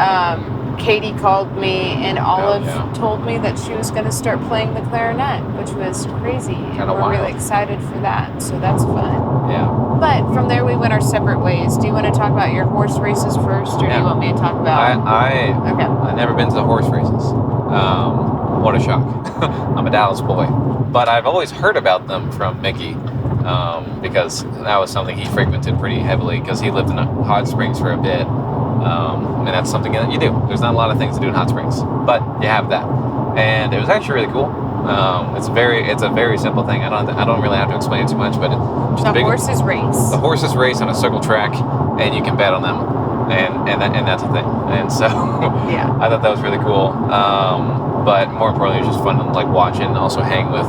Katie called me, and Olive told me that she was going to start playing the clarinet, which was crazy. And we're really excited for that, so that's fun. Yeah. But from there, we went our separate ways. Do you want to talk about your horse races first, or do you want me to talk about... I've never been to the horse races. What a shock. I'm a Dallas boy. But I've always heard about them from Mickey, because that was something he frequented pretty heavily, because he lived in Hot Springs for a bit. And that's something that you do. There's not a lot of things to do in Hot Springs, but you have that. And it was actually really cool. It's a very simple thing. I don't really have to explain it too much, but horses race. The horses race on a circle track, and you can bet on them, and that's a thing. And so I thought that was really cool. But more importantly, it was just fun to like watch it and also hang with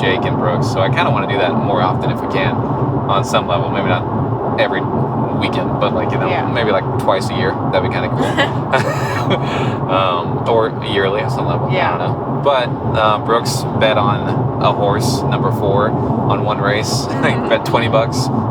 Jake and Brooks. So I kind of want to do that more often if we can, on some level. Maybe not every weekend, but like maybe like twice a year. That'd be kind of cool. Or yearly at some level. Yeah. I don't know. But Brooks bet on a horse, number 4, on one race. He bet $20. It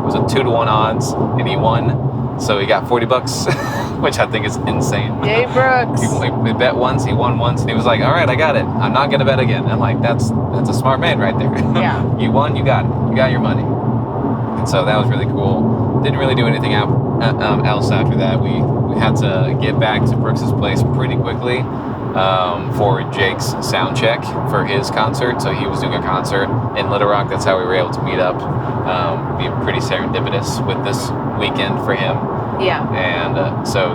was a 2-to-1 odds, and he won. So he got $40, which I think is insane. Yay, Brooks! We bet once, he won once, and he was like, "All right, I got it. I'm not gonna bet again." And I'm like, "That's a smart man right there." Yeah. You won, you got it. You got your money. And so that was really cool. Didn't really do anything else after that. We had to get back to Brooks's place pretty quickly for Jake's sound check for his concert. So he was doing a concert in Little Rock. That's how we were able to meet up. Be pretty serendipitous with this weekend for him. Yeah. And so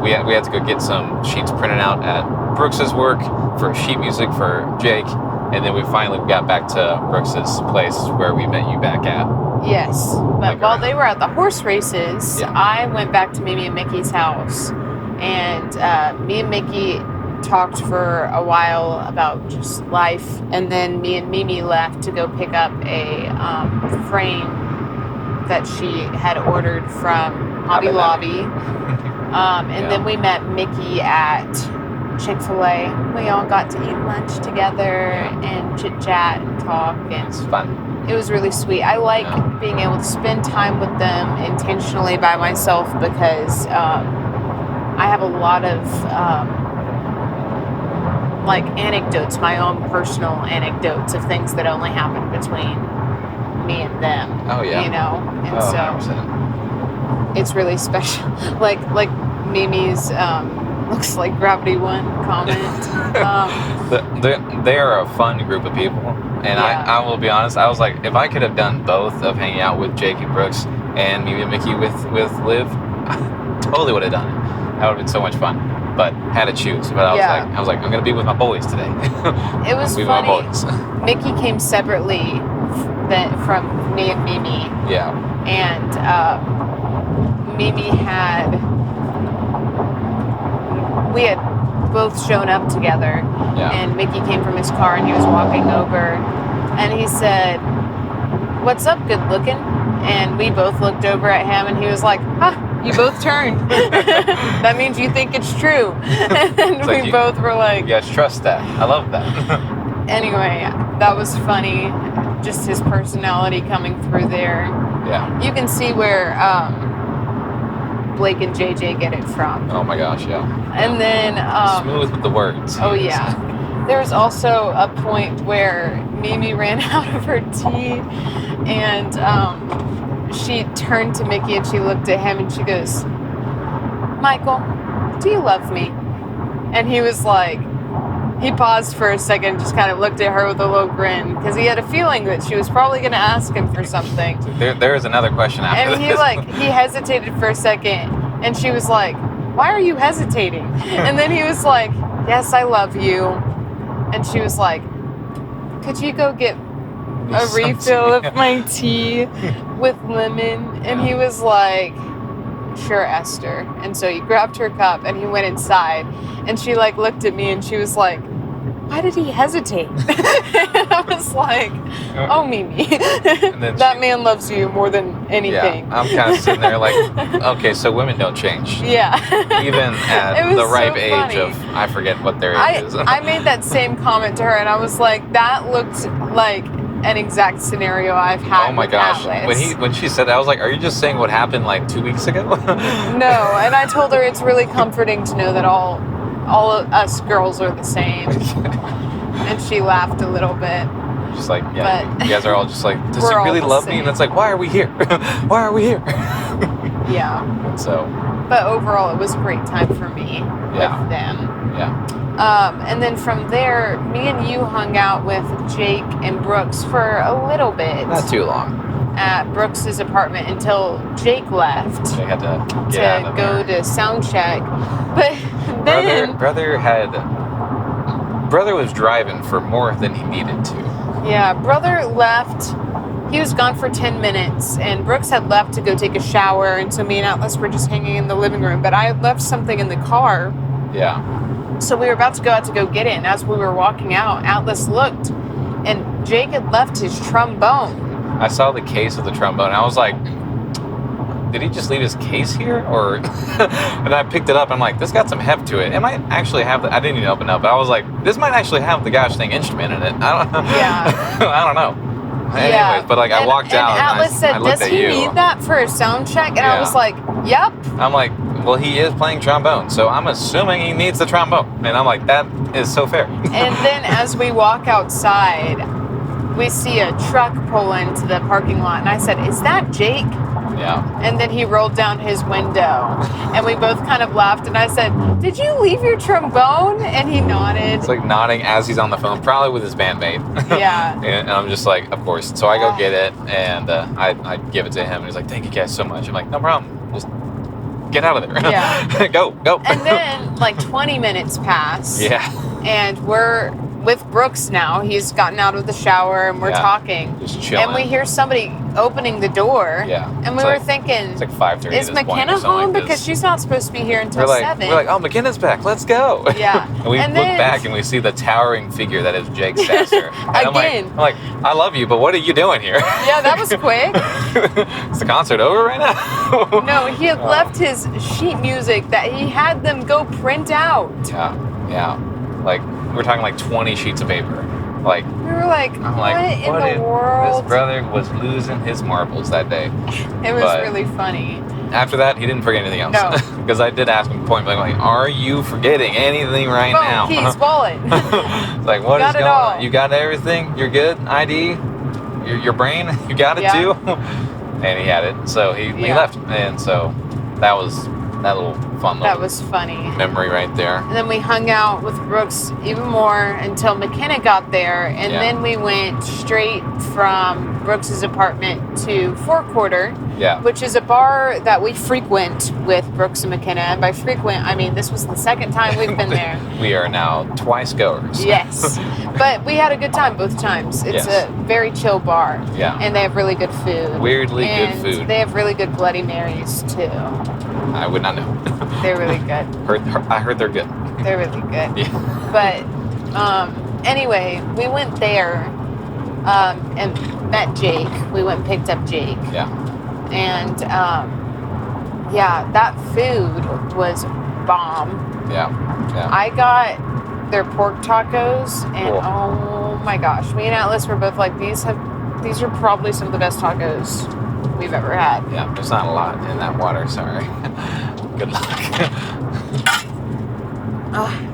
we had to go get some sheets printed out at Brooks's work for sheet music for Jake. And then we finally got back to Brooks's place where we met you back at. Yes. But while they were at the horse races, I went back to Mimi and Mickey's house. And me and Mickey talked for a while about just life. And then me and Mimi left to go pick up a frame that she had ordered from Hobby Lobby. And then we met Mickey at Chick-fil-A. We all got to eat lunch together and chit-chat and talk. And it's fun. It was really sweet. I like being able to spend time with them intentionally by myself, because I have a lot of like anecdotes, my own personal anecdotes of things that only happen between me and them. Oh yeah. You know? And so 100%. it's really special. like Mimi's looks like Gravity 1 comment. They are a fun group of people. And I will be honest, I was like, if I could have done both of hanging out with Jake and Brooks and Mimi and Mickey with Liv, I totally would have done it. That would have been so much fun. But had to choose. But I was like, I'm gonna be with my boys today. It was funny. My boys. Mickey came separately from me and Mimi. Yeah. And Mimi we had both shown up together. Yeah. And Mickey came from his car and he was walking over and he said, "What's up, good looking?" And we both looked over at him and he was like, you both turned. That means you think it's true. And we both were like... You guys trust that. I love that. Anyway, that was funny. Just his personality coming through there. Yeah. You can see where Blake and JJ get it from. Oh my gosh, yeah. And then smooth with the words. Oh yeah. There was also a point where Mimi ran out of her tea, and she turned to Mickey and she looked at him and she goes, "Michael, do you love me?" And he was like, he paused for a second, just kind of looked at her with a little grin, because he had a feeling that she was probably going to ask him for something. There is another question after and this. And he hesitated for a second, and she was like, "Why are you hesitating?" And then he was like, "Yes, I love you." And she was like, "Could you go get a refill of my tea with lemon?" And he was like, "Sure, Esther." And so he grabbed her cup and he went inside, and she like looked at me and she was like, "Why did he hesitate?" And I was like, "Oh, Mimi, that man loves you more than anything." Yeah, I'm kind of sitting there like, okay, so women don't change. Yeah. Even at the ripe so age funny. of, I forget what their age is. I made that same comment to her, and I was like, that looked like an exact scenario I've had. Oh my gosh. Atlas. When she said that, I was like, are you just saying what happened like 2 weeks ago? No, and I told her it's really comforting to know that all of us girls are the same. And she laughed a little bit. Just like, yeah, you guys are all just like, does he We're really all the love me? same. And it's like, why are we here? Why are we here? Yeah. So. But overall, it was a great time for me with them. Yeah. And then from there, me and you hung out with Jake and Brooks for a little bit. Not too long. At Brooks's apartment until Jake left. They had to get out of go there. to sound check. But then Brother was driving for more than he needed to. Yeah, Brother left. He was gone for 10 minutes, and Brooks had left to go take a shower, and so me and Atlas were just hanging in the living room. But I had left something in the car. Yeah. So we were about to go out to go get it, and as we were walking out, Atlas looked, and Jake had left his trombone. I saw the case of the trombone, and I was like, did he just leave his case here? Or and I picked it up, and I'm like, this got some heft to it. It might actually have I didn't even open it up, but I was like, this might actually have the gosh dang instrument in it. I don't know. Anyways, but like I walked out and Atlas and said, I looked does at he you. need that for a sound check? And I was like, yep. I'm like, well, he is playing trombone, so I'm assuming he needs the trombone. And I'm like, that is so fair. And then as we walk outside, we see a truck pull into the parking lot, and I said, "Is that Jake?" Yeah. And then he rolled down his window, and we both kind of laughed, and I said, "Did you leave your trombone?" And he nodded. It's like nodding as he's on the phone, probably with his bandmate. Yeah. And I'm just like, of course. So I go get it, and I give it to him, and he's like, "Thank you guys so much." I'm like, "No problem. Just get out of there." Yeah. Go. And then like 20 minutes pass. Yeah. And we're with Brooks now. He's gotten out of the shower, and we're talking. Just chilling. And we hear somebody opening the door. Yeah. And we were thinking, it's like 5:30. is McKenna home? Because she's not supposed to be here until 7. We're like, oh, McKenna's back. Let's go. Yeah. And we look back and we see the towering figure that is Jake Sasser. Again. I'm like, I love you, but what are you doing here? Yeah, that was quick. Is the concert over right now? No, he had left his sheet music that he had them go print out. Yeah. Like, we're talking like 20 sheets of paper. Like, we were like, I'm like, what in the world? This brother was losing his marbles that day. It was really funny. After that, he didn't forget anything else. No. Because I did ask him point blank, like, are you forgetting anything right now? Keys, wallet. It's like, what is going on? You got everything? You're good? ID? Your brain? You got it too? And he had it. So he left. And so that was that little fun That was funny. memory right there. And then we hung out with Brooks even more until McKenna got there. And then we went straight from Brooks's apartment to Four Quarter, which is a bar that we frequent with Brooks and McKenna. And by frequent, I mean this was the second time we've been there. We are now twice goers. Yes. But we had a good time both times. It's a very chill bar. Yeah. And they have really good food. Weirdly good food. They have really good Bloody Marys too. I would not know. They're really good. I heard they're good. They're really good. Yeah. But anyway, we went there and met Jake. We went and picked up Jake. Yeah. And that food was bomb. Yeah. I got their pork tacos, and oh my gosh, me and Atlas were both like, these are probably some of the best tacos we've ever had. Yeah, there's not a lot in that water, sorry. Good luck.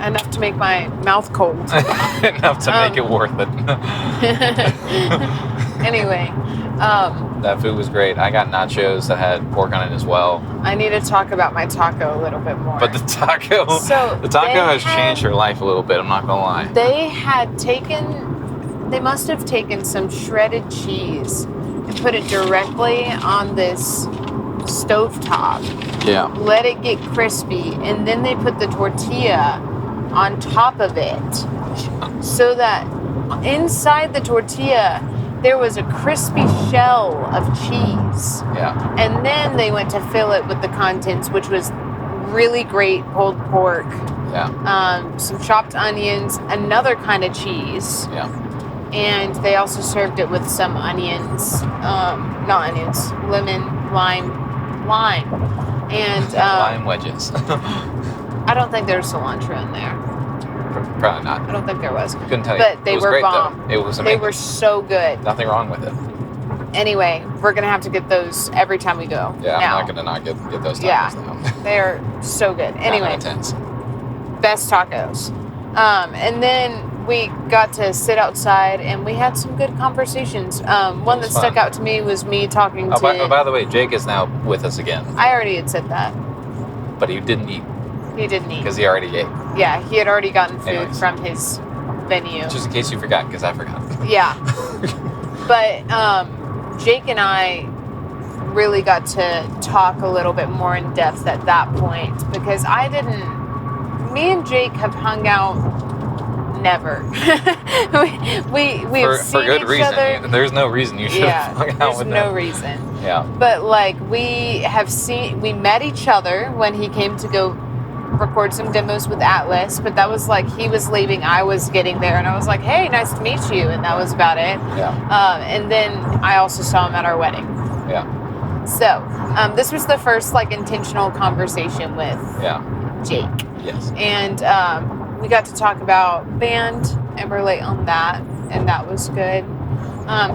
Enough to make my mouth cold. Enough to make it worth it. Anyway. That food was great. I got nachos that had pork on it as well. I need to talk about my taco a little bit more. But the taco has changed her life a little bit, I'm not going to lie. They must have taken some shredded cheese and put it directly on this stovetop. Yeah. Let it get crispy, and then they put the tortilla on top of it so that inside the tortilla there was a crispy shell of cheese. Yeah. And then they went to fill it with the contents, which was really great pulled pork. Yeah. Some chopped onions, another kind of cheese. Yeah. And they also served it with some onions. Not onions, lemon, lime. And lime wedges. I don't think there's cilantro in there. Probably not. I don't think there was. Couldn't tell you. But they were great, bomb. Though. It was amazing. They were so good. Nothing wrong with it. Anyway, we're going to have to get those every time we go. Yeah, now. I'm not going to not get those tacos Yeah, now. they're so good. Anyway, best tacos. And then we got to sit outside and we had some good conversations. One that stuck out to me was me talking to... By the way, Jake is now with us again. I already had said that. But he didn't eat. He didn't eat. Because he already ate. Yeah, he had already gotten food from his venue. Just in case you forgot, because I forgot. Yeah. But Jake and I really got to talk a little bit more in depth at that point because me and Jake have hung out never. we've seen for good each reason. other. There's no reason you should have hung out with him. There's no reason. Yeah. But like we met each other when he came to go record some demos with Atlas, but that was like he was leaving, I was getting there, and I was like, hey, nice to meet you, and that was about it. Yeah. And then I also saw him at our wedding. Yeah. So this was the first like intentional conversation with Jake. Yes. And we got to talk about band and relate on that, and that was good.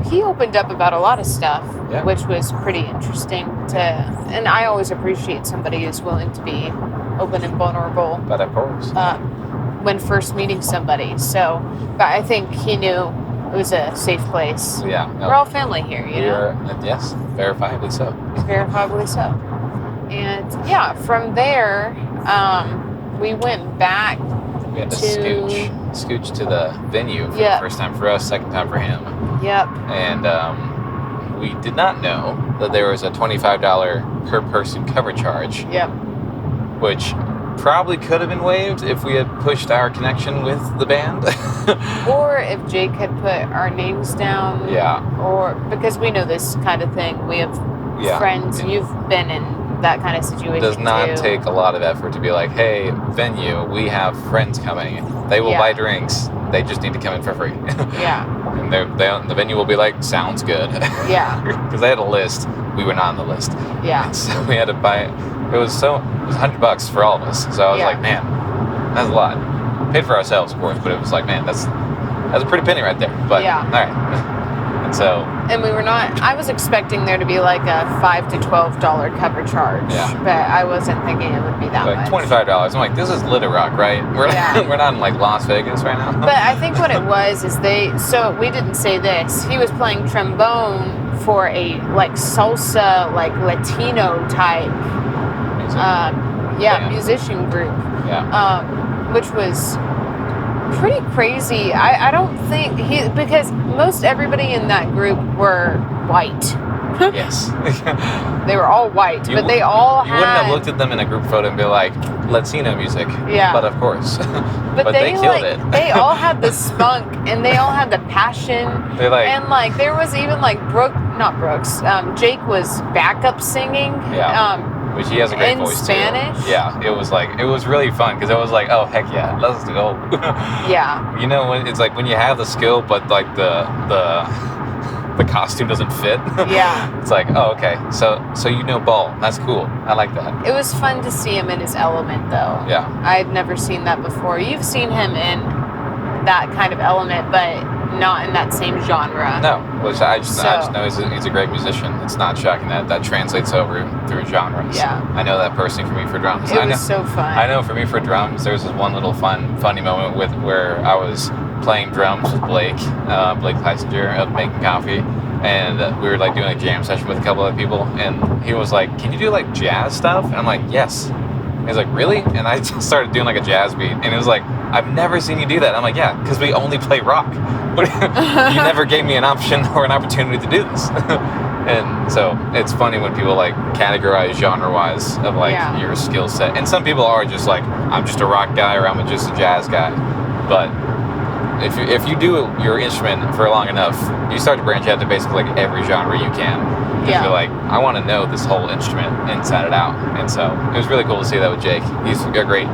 He opened up about a lot of stuff, which was pretty interesting and I always appreciate somebody who's willing to be open and vulnerable. But of course. When first meeting somebody. So, but I think he knew it was a safe place. Yeah. We're all family here, you know? Yes, verifiably so. Verifiably so. And yeah, from there, we went back. We had to scooch to the venue for the first time for us, second time for him. Yep. And we did not know that there was a $25 per person cover charge. Yep. Which probably could have been waived if we had pushed our connection with the band. Or if Jake had put our names down. Yeah. Or because we know this kind of thing. We have friends. You've been in that kind of situation. It does not take a lot of effort to be like, hey, venue, we have friends coming. They will buy drinks. They just need to come in for free. Yeah. And the venue will be like, sounds good. Yeah. Because they had a list. We were not on the list. Yeah. And so we had to buy it. It was $100 for all of us. So I was like, man, that's a lot. Paid for ourselves, of course, but it was like, man, that's a pretty penny right there. But all right. And so. And we were not. I was expecting there to be like a $5 to $12 cover charge. Yeah. But I wasn't thinking it would be that much. $25. I'm like, this is Little Rock, right? We're not in like Las Vegas right now. But I think what it was is so we didn't say this. He was playing trombone for a like salsa, like Latino type. Musician group. Yeah. Which was pretty crazy. I don't think because most everybody in that group were white. Yes. They were all white, but they all had... You wouldn't have looked at them in a group photo and be like, Latino music. Yeah. But of course. But they killed it. They all had the spunk, and they all had the passion. And like, there was even like Jake was backup singing. Yeah. Which he has a great voice in Spanish. Too. Yeah, it was really fun because it was like, oh heck yeah, let's go. Yeah. You know, when it's like when you have the skill, but like the costume doesn't fit. Yeah. It's like, oh okay, so you know ball. That's cool. I like that. It was fun to see him in his element, though. Yeah. I'd never seen that before. You've seen him in that kind of element, but not in that same genre. No, which I just know he's a great musician. It's not shocking that translates over through genres. Yeah. I know that personally for me for drums. It was so fun. I know for me for drums, there's this one little funny moment where I was playing drums with Blake Heisinger of Making Coffee, and we were like doing a jam session with a couple of people, and he was like, "Can you do like jazz stuff?" And I'm like, "Yes." He's like, "Really?" And I just started doing like a jazz beat, and it was like, "I've never seen you do that." I'm like, "Yeah, because we only play rock. You never gave me an option or an opportunity to do this." And so it's funny when people like categorize genre-wise of like your skill set, and some people are just like, "I'm just a rock guy," or "I'm just a jazz guy," but if you do your instrument for long enough, you start to branch out to basically like every genre you can. Because you're like, I want to know this whole instrument inside and out. And so it was really cool to see that with Jake. He's a great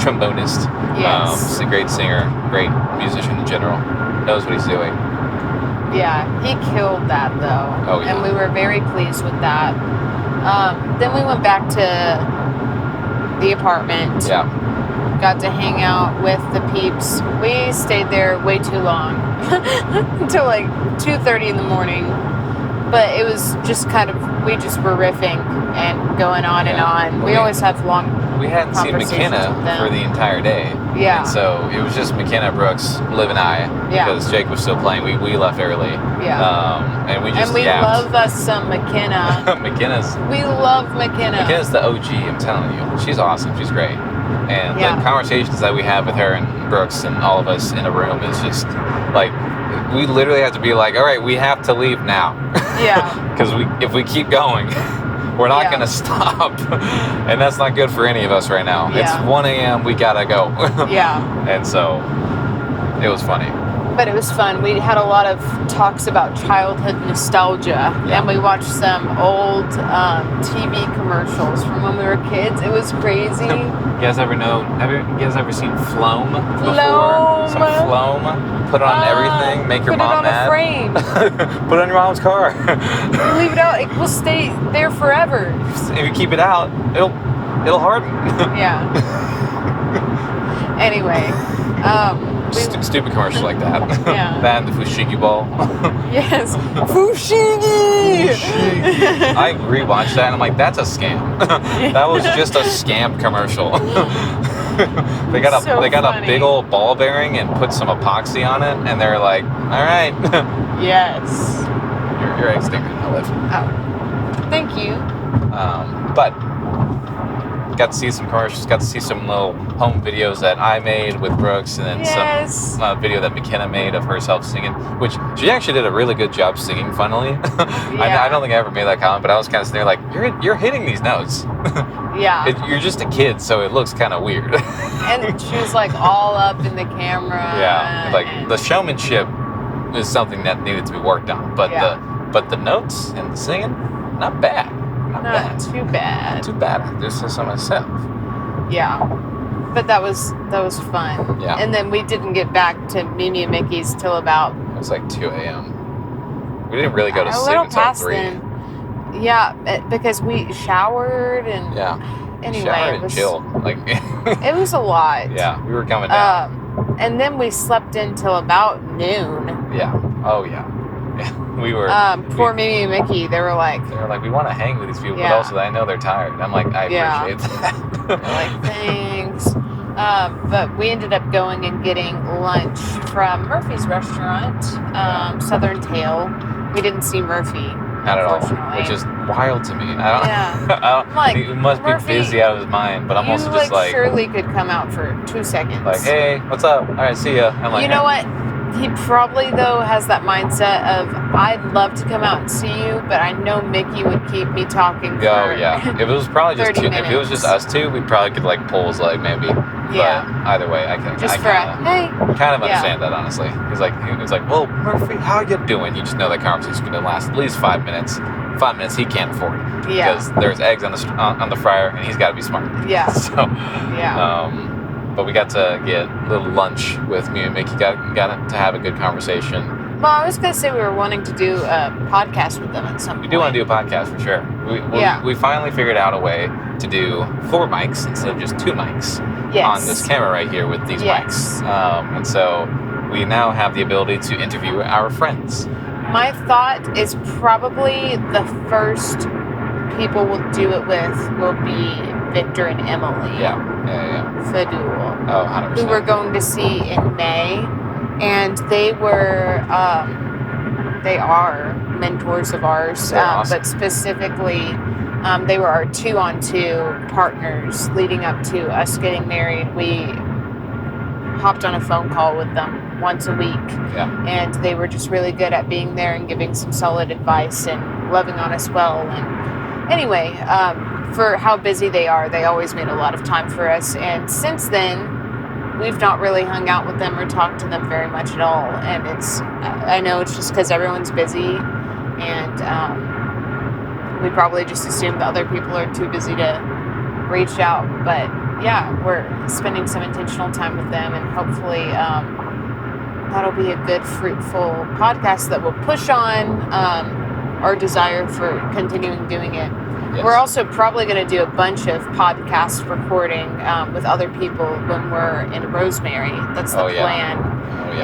trombonist. Yes. He's a great singer, great musician in general. Knows what he's doing. Yeah, he killed that though. Oh, yeah. And we were very pleased with that. Then we went back to the apartment. Yeah. Got to hang out with the peeps. We stayed there way too long. Until like 2:30 in the morning. But it was just kind of, we just were riffing and going on and on. We always have long We hadn't seen McKenna for the entire day. Yeah. And so it was just McKenna, Brooks, Liv, and I. Yeah. Because Jake was still playing. We left early. Yeah. And we just love us some McKenna. We love McKenna. McKenna's the OG, I'm telling you. She's awesome. She's great. And the conversations that we have with her and Brooks and all of us in a room is just like, we literally have to be like, all right, we have to leave now. Yeah. Because if we keep going, we're not going to stop. And that's not good for any of us right now. Yeah. It's 1 a.m. We got to go. Yeah. And so it was funny. But it was fun. We had a lot of talks about childhood nostalgia, and we watched some old TV commercials from when we were kids. It was crazy. You guys ever seen Floam before? Floam. Some Floam. Put it on everything. Make your mom mad. Put it on a frame. Put it on your mom's car. Leave it out. It will stay there forever. If you keep it out, it'll harden. Yeah. Anyway. Stupid commercials like that. Yeah. That and the fushigi ball. Yes. Fushigi! I rewatched that and I'm like, that's a scam. That was just a scam commercial. They got a big old ball bearing and put some epoxy on it, and they're like, all right. Yes. Your eggs didn't live. Oh. Thank you. But got to see some commercials, got to see some little home videos that I made with Brooks, and then some video that McKenna made of herself singing, which she actually did a really good job singing, funnily. I don't think I ever made that comment, but I was kind of sitting there like, you're hitting these notes. Yeah. You're just a kid, so it looks kind of weird. And she was like all up in the camera. Yeah, like the showmanship is something that needed to be worked on, but the notes and the singing, not bad. Not too bad. Too bad. This is on myself. Yeah. But that was fun. Yeah. And then we didn't get back to Mimi and Mickey's till about... It was like 2 a.m. We didn't really go to sleep until 3. Then. Yeah, because we showered and... Yeah. Anyway, showered and chilled. Like, it was a lot. Yeah, we were coming down. And then we slept until about noon. Yeah. Oh, yeah. We were... Poor Mimi and Mickey, they were like, we want to hang with these people, but also I know they're tired. I'm like, I appreciate that. They're like, thanks. But we ended up going and getting lunch from Murphy's restaurant, Southern Tale. We didn't see Murphy. Not at all, which is wild to me. He must be busy out of his mind, but I'm also just like... surely could come out for 2 seconds. Like, hey, what's up? All right, see ya. I'm like, you know what? He probably, though, has that mindset of, I'd love to come out and see you, but I know Mickey would keep me talking for If it was probably just if it was just us two, we probably could, like, pull his leg, maybe. Yeah. But either way, I kind of understand that, honestly. He was like, well, Murphy, how you doing? You just know that conversation's going to last at least 5 minutes. 5 minutes he can't afford. Yeah. Because there's eggs on the fryer, and he's got to be smart. Yeah. So, but we got to get a little lunch with me and Mickey. Got to have a good conversation. Well, I was going to say we were wanting to do a podcast with them at some point. We do want to do a podcast for sure. We finally figured out a way to do 4 mics instead of just 2 mics on this camera right here with these mics. And so we now have the ability to interview our friends. My thought is probably the first people we'll do it with will be Victor and Emily. Yeah. Fadul. Oh, 100%. Who we're going to see in May. And they are mentors of ours. Awesome. But specifically, they were our 2-on-2 partners leading up to us getting married. We hopped on a phone call with them once a week. Yeah. And they were just really good at being there and giving some solid advice and loving on us well. And anyway, for how busy they are, they always made a lot of time for us. And since then, we've not really hung out with them or talked to them very much at all. And I know it's just because everyone's busy, and we probably just assume that other people are too busy to reach out. But yeah, we're spending some intentional time with them, and hopefully that'll be a good, fruitful podcast that will push on our desire for continuing doing it. Yes. We're also probably going to do a bunch of podcast recording with other people when we're in Rosemary. That's the plan.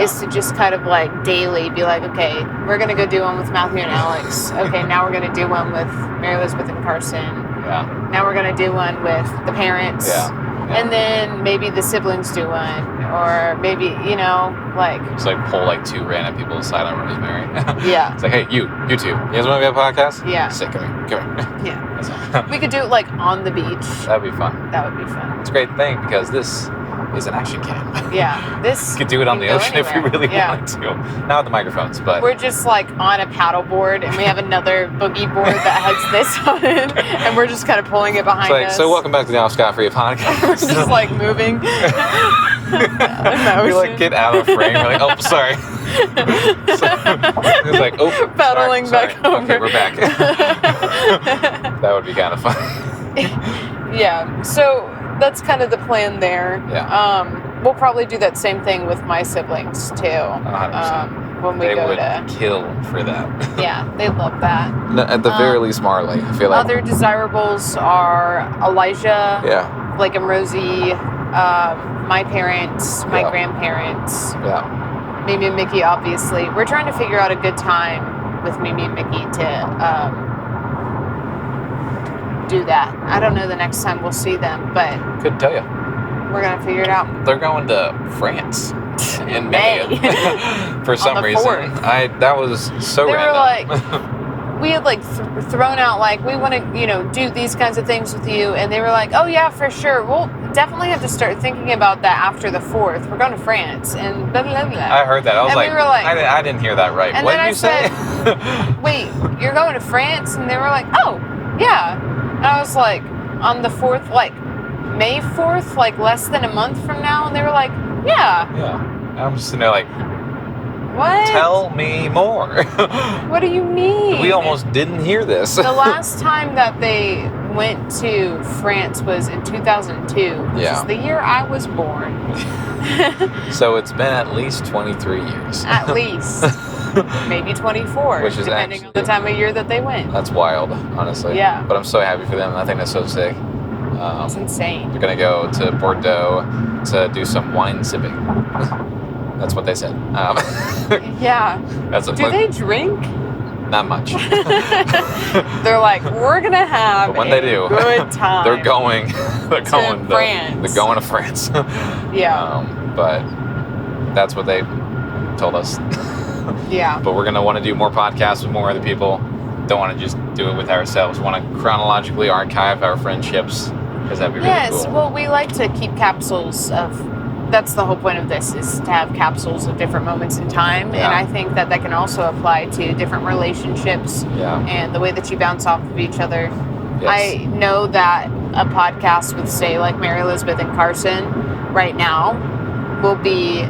Is to just kind of like daily be like, okay, we're going to go do one with Matthew and Alex. Okay, now we're going to do one with Mary Elizabeth and Carson. Yeah. Now we're going to do one with the parents. Yeah. And then maybe the siblings do one. Or maybe, like... Just like pull like 2 random people aside on Rosemary. Yeah. It's like, hey, you two. You guys want to be on a podcast? Yeah. Sick, come here. Yeah. We could do it like on the beach. That'd be fun. That would be fun. It's a great thing because this is an action cam. Yeah. This You could do it on the ocean if you really wanted to. Not with the microphones, but... We're just like on a paddle board, and we have another boogie board that has this on it, and we're just kind of pulling it behind us. So welcome back to the Al Scott Free podcast. We're just like moving. We like get out of frame. We're like, oh, sorry. It's like, oh, paddling sorry. back over. Okay, we're back. That would be kind of fun. Yeah. So that's kind of the plan there. Yeah. We'll probably do that same thing with my siblings too. 100%. When we They go would to kill for that. Yeah, they love that. At the very least, Marley. I feel like Other desirables are Elijah, Yeah. Blake and Rosie, my parents, my Yeah. grandparents, Yeah. Mimi and Mickey, obviously. We're trying to figure out a good time with Mimi and Mickey to do that. I don't know the next time we'll see them, but Couldn't tell you. we're going to figure it out. They're going to France in May. For some the reason. 4th. That was so They were random. we had like thrown out like, we want to, do these kinds of things with you. And they were like, oh yeah, for sure. We'll definitely have to start thinking about that after the 4th. We're going to France and blah, blah, blah. I heard that. I was And like, we were like- I didn't hear that right. And What then did you say? wait, you're going to France? And they were like, oh, yeah. And I was like, on the 4th, like May 4th, like less than a month from now? And they were like, yeah. Yeah. I'm just sitting there like, What? tell me more. What do you mean? We almost didn't hear this. The last time that they went to France was in 2002, which Yeah. is the year I was born. So it's been at least 23 years. At least. Maybe 24, Which is depending on actually- the time of year that they went. That's wild, honestly. Yeah. But I'm so happy for them. I think that's so sick. It's insane. They're going to go to Bordeaux to do some wine sipping. That's what they said. Yeah. That's Do they drink? Not much. They're like, we're gonna have But when a they do, good time. They're going. They're going. France. They're going to France. Yeah. But that's what they told us. Yeah. But we're gonna want to do more podcasts with more other people. Don't want to just do it with ourselves. Want to chronologically archive our friendships because that'd be really Yes. cool. Well, we like to keep capsules of. That's the whole point of this, is to have capsules of different moments in time. Yeah. And I think that can also apply to different relationships Yeah. and the way that you bounce off of each other. Yes. I know that a podcast with, say, like Mary Elizabeth and Carson right now will be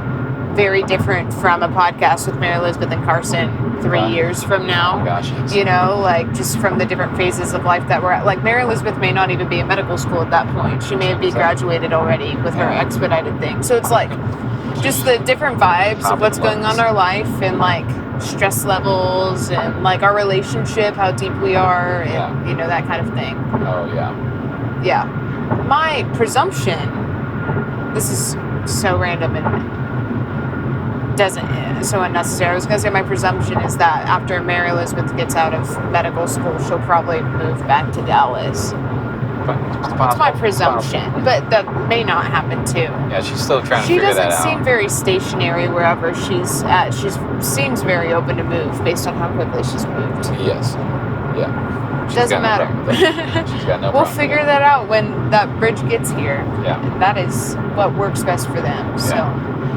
very different from a podcast with Mary Elizabeth and Carson 3 Right. years from now. Gosh, yes. Like just from the different phases of life that we're at. Like Mary Elizabeth may not even be in medical school at that point. She may be 100%. graduated already with her Yeah. expedited thing. So it's like just the different vibes of what's going on in our life and like stress levels and like our relationship, how deep we are and that kind of thing. Oh yeah. Yeah. My presumption, this is so random and so unnecessary. I was gonna say my presumption is that after Mary Elizabeth gets out of medical school, she'll probably move back to Dallas. That's my presumption, but that may not happen too. Yeah, she's still trying to She figure that doesn't out. seem very stationary wherever she's at. She seems very open to move based on how quickly she's moved. Yes. Yeah. She's Doesn't got no matter. problem with that. She's got no We'll problem figure with that out when that bridge gets here. Yeah. That is what works best for them. So,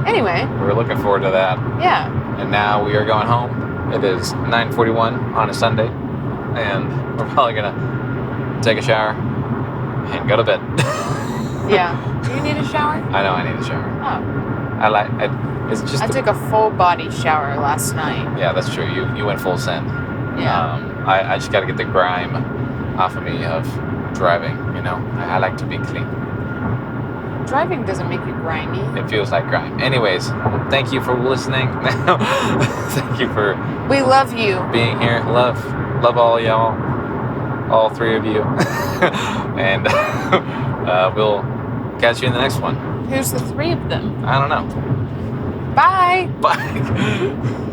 anyway. We're looking forward to that. Yeah. And now we are going home. It is 9:41 on a Sunday, and we're probably gonna take a shower and go to bed. Yeah. Do you need a shower? I know I need a shower. Oh. It's just. I took a full body shower last night. Yeah, that's true. You went full send. Yeah. I just got to get the grime off of me of driving. You know, I like to be clean. Driving doesn't make you grimy. It feels like grime. Anyways, thank you for listening. Thank you for We love you. being here. Love all y'all, all three of you, and we'll catch you in the next one. Who's the three of them? I don't know. Bye. Bye.